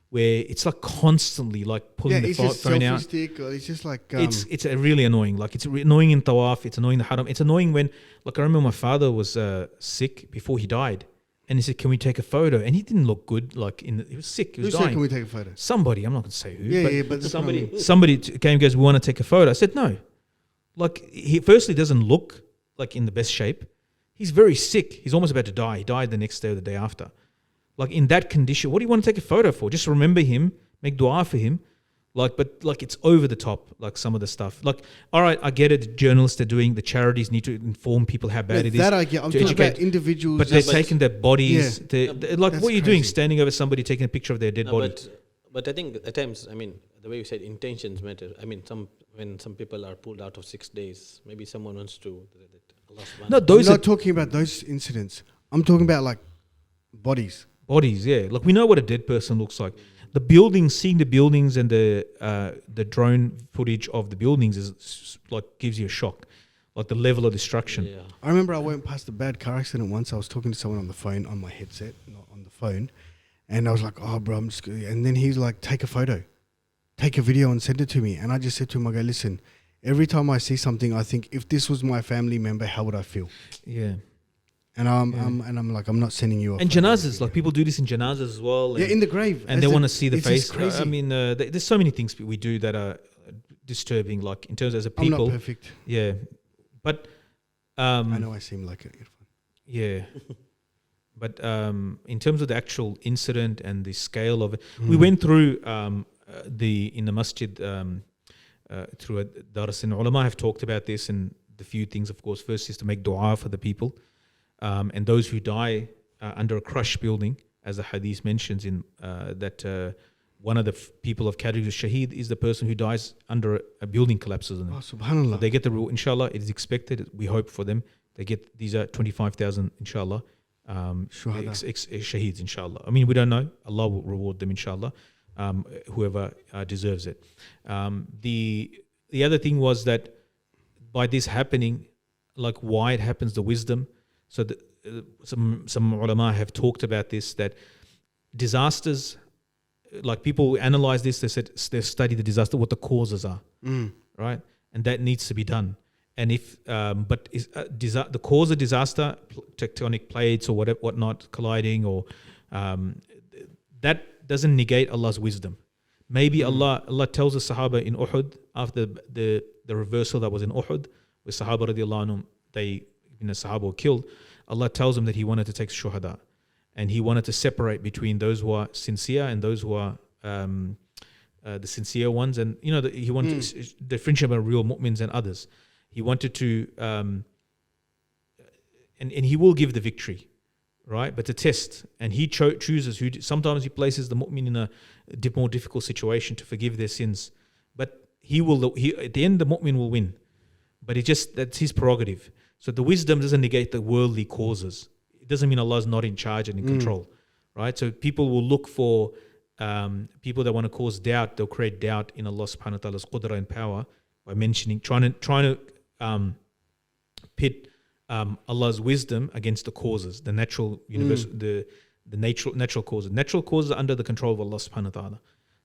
where it's like constantly like pulling the it's just phone out. selfie stick, or it's just like It's really annoying. Like it's annoying in tawaf. It's annoying in the haram. It's annoying when, like, I remember my father was sick before he died, and he said, "Can we take a photo?" And he didn't look good. Like he was sick. He who was said, dying. can we take a photo? Somebody, I'm not going to say who. Yeah, but that's what I mean. somebody came and goes, "We want to take a photo." I said, "No." Like he firstly doesn't look like in the best shape. He's very sick. He's almost about to die. He died the next day or the day after. Like in that condition, what do you want to take a photo for? Just remember him, make dua for him. But it's over the top, like some of the stuff. Like, all right, I get it. The journalists are doing, the charities need to inform people how bad it is. That I get. I'm to talking about educate. individuals. But they're just- taking their bodies. Yeah. Like, That's what are you doing? crazy. Standing over somebody taking a picture of their dead no, body. but I think at times, I mean, the way you said intentions matter. I mean, when some people are pulled out of 6 days, maybe someone wants to. Allah subhanahu No, I'm those are not talking about those incidents. I'm talking about like bodies. bodies. Yeah, like we know what a dead person looks like. The buildings, seeing the buildings and the drone footage of the buildings is like gives you a shock, like the level of destruction. Yeah. I remember I went past a bad car accident once. I was talking to someone on the phone, on my headset, not on the phone. And I was like, "Oh, bro, I'm just..." And then he's like, "Take a photo. Take a video and send it to me." And I just said to him, I go, "Listen, every time I see something, I think, if this was my family member, how would I feel?" Yeah. And I'm like, I'm not sending you off. And janazas, like people do this in janazas as well. Yeah, in the grave. And they want to see the it's face. just crazy. I mean, there's so many things we do that are disturbing, like in terms as a I'm people. not perfect. Yeah. But I know I seem like it. yeah. But in terms of the actual incident and the scale of it, we went through in the masjid through a dars, and ulama have talked about this, and the few things, of course, first is to make dua for the people and those who die under a crushed building, as the hadith mentions in that one of the people of category of shaheed is the person who dies under a building collapses on them. Oh, subhanallah. So they get the reward, inshallah. It is expected. We hope for them. They get these are 25,000, inshallah. Shaheeds, inshallah. I mean, we don't know. Allah will reward them, inshallah. Whoever deserves it. The other thing was that by this happening, like why it happens, the wisdom. So some ulama have talked about this, that disasters, like people analyze this, they study the disaster, what the causes are, right? And that needs to be done. And if, the cause of disaster, tectonic plates or whatnot colliding, or that doesn't negate Allah's wisdom. Maybe Allah tells the Sahaba in Uhud, after the reversal that was in Uhud, where Sahaba radiallahu anhum, the Sahaba were killed, Allah tells them that He wanted to take shuhada, and He wanted to separate between those who are sincere and those who are the sincere ones, and He wanted to differentiate about real mu'mins and others. He wanted to, and He will give the victory, right? But to test, and He chooses who. Sometimes He places the mu'min in a more difficult situation to forgive their sins, but He will. At the end, the mu'min will win, but that's His prerogative. So the wisdom doesn't negate the worldly causes. It doesn't mean Allah is not in charge and in control, right? So people will look for people that want to cause doubt. They'll create doubt in Allah Subhanahu wa Taala's qudra and power by trying to pit Allah's wisdom against the causes, the natural universe, the natural causes. Natural causes are under the control of Allah Subhanahu wa Taala.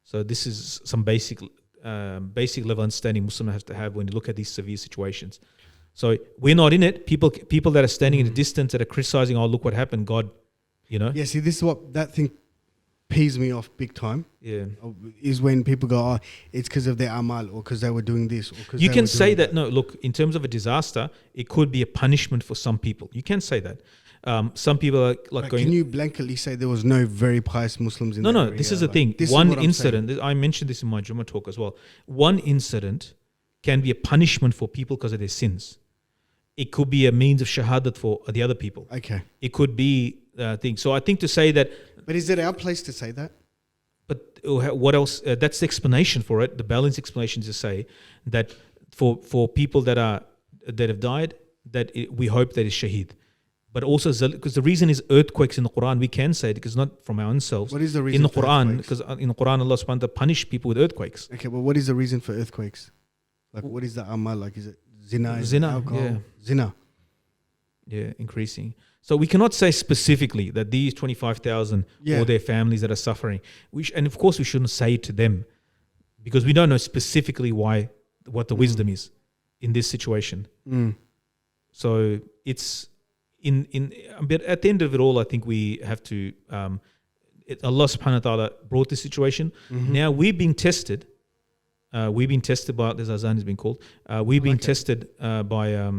So this is some basic level understanding Muslims have to have when you look at these severe situations. So we're not in it. People that are standing in the distance that are criticizing, oh, look what happened, God, Yeah, see, this is what that thing pees me off big time. Yeah. Is when people go, oh, it's because of their amal, or because they were doing this, or because you can say that. No, look, in terms of a disaster, it could be a punishment for some people. You can say that. Some people are like going. Can you blanketly say there was no very pious Muslims in? No. This is the thing. One incident. I mentioned this in my Jummah talk as well. One incident can be a punishment for people because of their sins. It could be a means of shahadat for the other people. Okay. It could be thing. So I think to say that. But is it our place to say that? But what else? That's the explanation for it. The balanced explanation is to say that for people that have died, we hope that is shaheed. But also, because the reason is earthquakes in the Quran, we can say it because not from our own selves. What is the reason in the for Quran? Because in the Quran, Allah subhanahu wa ta'ala punished people with earthquakes. Okay, but what is the reason for earthquakes? Like, what is the amal? Like, is it zina? Zina, alcohol? yeah. Zina. Yeah, increasing. So we cannot say specifically that these 25,000 or their families that are suffering. And of course, we shouldn't say it to them because we don't know specifically what the wisdom is in this situation. So it's but at the end of it all, I think we have to. Allah Subhanahu wa Taala brought this situation. Now we're being tested. We've been tested by, as Azan has been called. We've been tested by.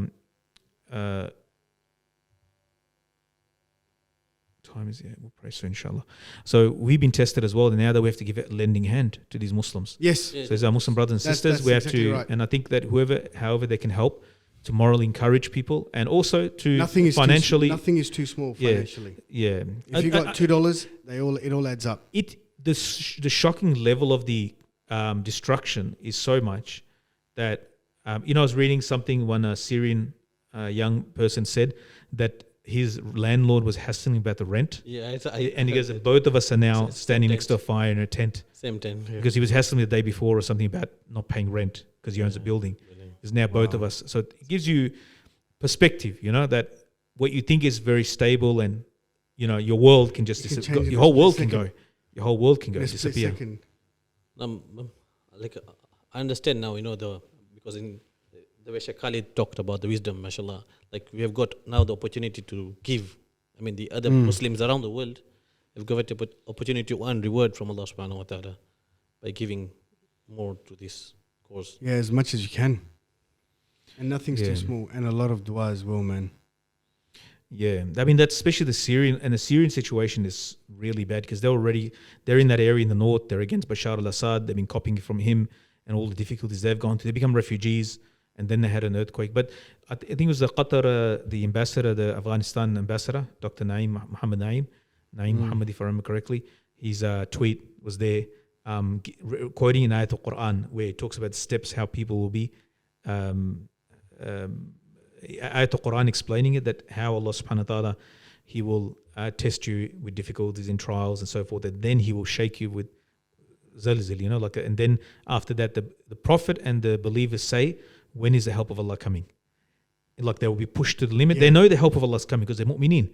Time is we'll pray soon, inshallah. So we've been tested as well, and now that we have to give a lending hand to these Muslims. Yes. So as our Muslim brothers and sisters, we have exactly to, right. and I think that however they can help to morally encourage people, and also to nothing is financially. Nothing is too small financially. Yeah. If you got $2, it all adds up. The shocking level of the destruction is so much that I was reading something when a Syrian young person said that his landlord was hassling about the rent. Yeah, and he goes, both of us are now standing next to a fire in a tent. Same tent. Yeah. Because he was hassling the day before or something about not paying rent because he owns a building. Because now both of us. So it gives you perspective, that what you think is very stable and, your world can just disappear. Your whole world can go. Your whole world can go, disappear. Like I understand now, because in the way Sheikh Khalid talked about the wisdom, mashallah. Like we have got now the opportunity to give. I mean, the other Muslims around the world have got the opportunity to earn reward from Allah subhanahu wa ta'ala by giving more to this cause. Yeah, as much as you can. And nothing's Yeah. too small. And a lot of dua as well, man. Yeah, I mean that's especially the Syrian situation is really bad because they're in that area in the north. They're against Bashar al-Assad. They've been copying from him and all the difficulties they've gone through. They become refugees, and then they had an earthquake. But I think it was the Qatar, the ambassador, the Afghanistan ambassador, Dr. Muhammad Naeem Muhammad, if I remember correctly. His tweet was there, quoting an ayat al-Quran where it talks about steps how people will be. Ayat al-Quran explaining it, that how Allah subhanahu wa ta'ala, He will test you with difficulties and trials and so forth, and then He will shake you with zalzal, and then after that the Prophet and the believers say, when is the help of Allah coming? Like they will be pushed to the limit. They know the help of Allah is coming because they're mu'mineen,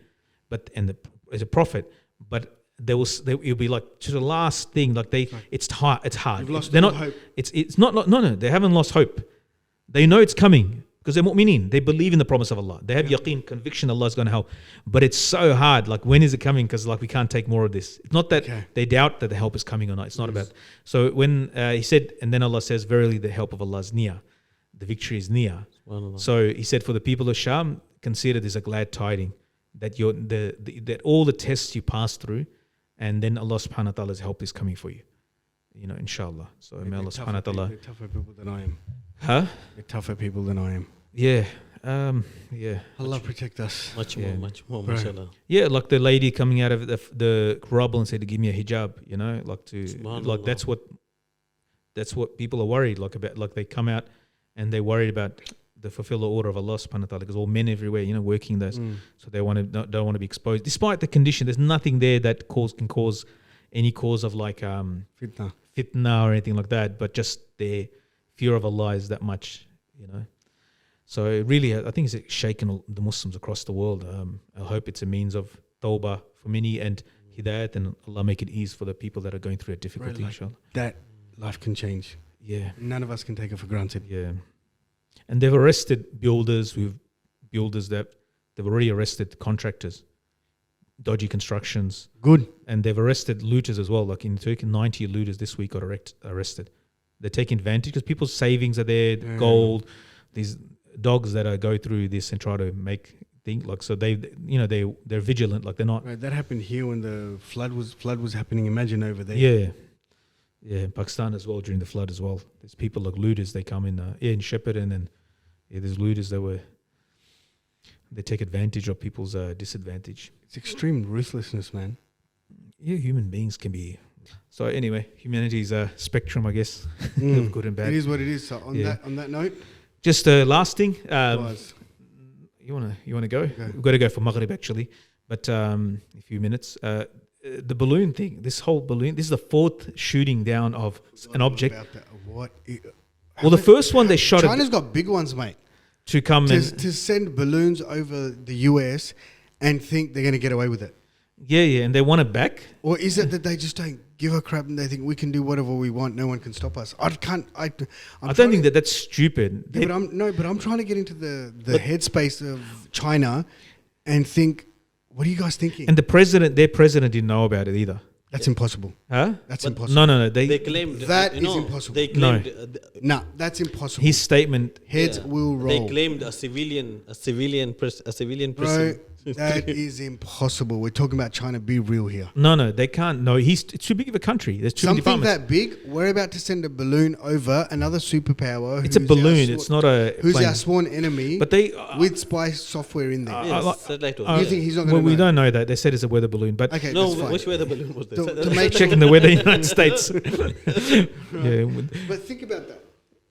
as a Prophet, but it'll be like to the last thing, like it's hard. You've lost They're all not hope. It's not no, they haven't lost hope. They know it's coming because they're mu'mineen. They believe in the promise of Allah. They have yaqeen, conviction Allah is going to help. But it's so hard. Like, when is it coming? Because like we can't take more of this. It's not that they doubt that the help is coming or not. It's not about. So when he said, and then Allah says, verily the help of Allah is near. The victory is near. So he said, for the people of Sham, consider this a glad tiding that that all the tests you pass through, and then Allah subhanahu wa ta'ala's help is coming for you. Inshallah. So may Allah subhanahu wa ta'ala. They're tougher people than I am. Huh? They're tougher people than I am. Yeah. Yeah. Allah protect us. Much more, Right. mashallah. Yeah, like the lady coming out of the rubble and said to give me a hijab, Subhanallah. that's what people are worried about. Like they come out and they're worried about the fulfill the order of Allah subhanahu wa ta'ala, because all men everywhere, working those, so they don't want to be exposed. Despite the condition, there's nothing there that can cause any cause of like fitna or anything like that, but just their fear of Allah is that much, So it really, I think it's shaken the Muslims across the world. I hope it's a means of tawbah for many and hidayat, and Allah make it ease for the people that are going through a difficulty, inshallah. That life can change. Yeah. None of us can take it for granted. Yeah. And they've arrested builders that they've already arrested contractors, dodgy constructions. Good. And they've arrested looters as well. Like in Turkey, 90 looters this week got arrested. They're taking advantage because people's savings are there, gold, these dogs that go through this and try to make things like, so they're vigilant, like they're not. Right, that happened here when the flood was happening. Imagine over there. Yeah. Yeah, in Pakistan as well during the flood as well. There's people like looters, they come in, in Shepparton, and there's looters they take advantage of people's disadvantage. It's extreme ruthlessness, man. Yeah, human beings can be. So anyway, humanity's a spectrum, I guess, of good and bad. It is what it is. So on that note, just a last thing. guys, You wanna go? We've got to go for Maghrib actually, but a few minutes. The balloon thing, this whole balloon, this is the fourth shooting down of an object. about that. What? Well, the first one they shot China's got big ones, mate. to come To send balloons over the US and think they're going to get away with it. Yeah, and they want it back. Or is it that they just don't give a crap and they think we can do whatever we want, no one can stop us? I don't think that's stupid. Yeah, but I'm trying to get into the headspace of China and think, what are you guys thinking? And their president didn't know about it either. That's impossible. Huh? That's impossible. No. They claimed that is impossible. They claimed No, that's impossible. His statement. Heads will roll. They claimed a civilian person. Bro, that is impossible. We're talking about China. Be real here. No, they can't. No, it's too big of a country. There's too many Something departments. that big, we're about to send a balloon over another superpower. It's a balloon. It's not a Who's plane. our sworn enemy? But they with spy software in there. Satellite. You think he's not going well, to we know? don't know that. They said it's a weather balloon, but Okay, No, that's fine. which way the balloon was there? To make checking the weather in the United States. Yeah, But think about that.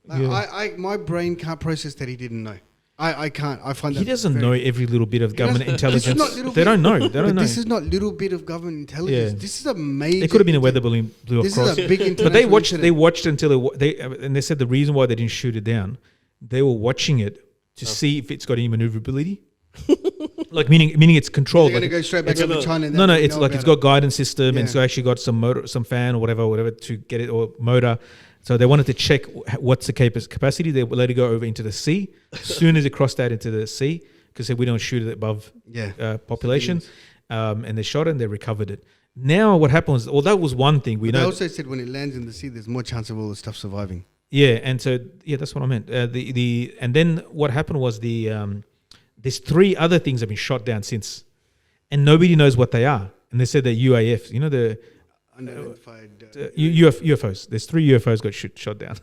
Yeah. My brain can't process that he didn't know. I can't. I find that he doesn't very- know every little bit of government This is intelligence. not little They bit. don't know. They don't But know. this is not little bit of government intelligence. Yeah. This is a major. It could have been a weather balloon blew This across. is a big international But they watched incident. until and they said the reason why they didn't shoot it down, they were watching it to see if it's got any maneuverability. Like meaning it's controlled. They're Like going to go straight back it's over a- China. And no, then it's know like about it's got guidance system, and Yeah. so actually got some motor, some fan or whatever to get it, or motor, So they wanted to check what's the capacity. They let it go over into the sea. As soon as it crossed out into the sea, because we don't shoot it above population, and they shot it and they recovered it. Now what happened was, well, that was one thing. They also said when it lands in the sea, there's more chance of all the stuff surviving. Yeah, and so that's what I meant. And then what happened was there's 3 other things have been shot down since, and nobody knows what they are. And they said they're UAFs. You know, the unidentified UFOs. There's 3 UFOs got shot down.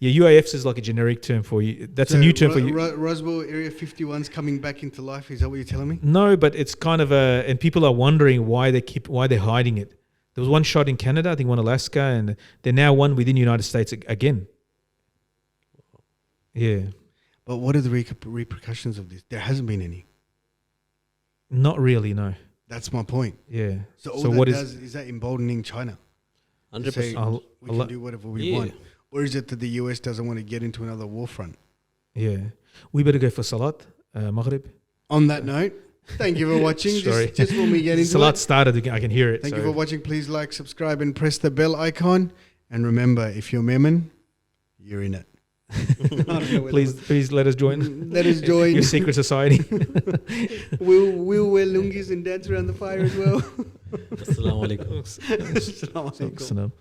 UAFs is like a generic term for you. That's a new term for you. Roswell Area 51's coming back into life. Is that what you're telling me? No, but it's kind of and people are wondering why they're hiding it. There was one shot in Canada, I think one Alaska, and there's now one within the United States again. Yeah. But what are the repercussions of this? There hasn't been any. Not really, no. That's my point. Yeah. So all that does is that emboldening China? 100%. We can do whatever we want. Or is it that the US doesn't want to get into another war front? Yeah. We better go for Salat, Maghrib. On that note, thank you for watching. Just when we get into Salat started, I can hear it. Thank you for watching. Please like, subscribe, and press the bell icon. And remember, if you're Memon, you're in it. Please let us join. Let us join your secret society. We'll wear lungis and dance around the fire as well. Assalamu alaikum. Assalamu alaikum.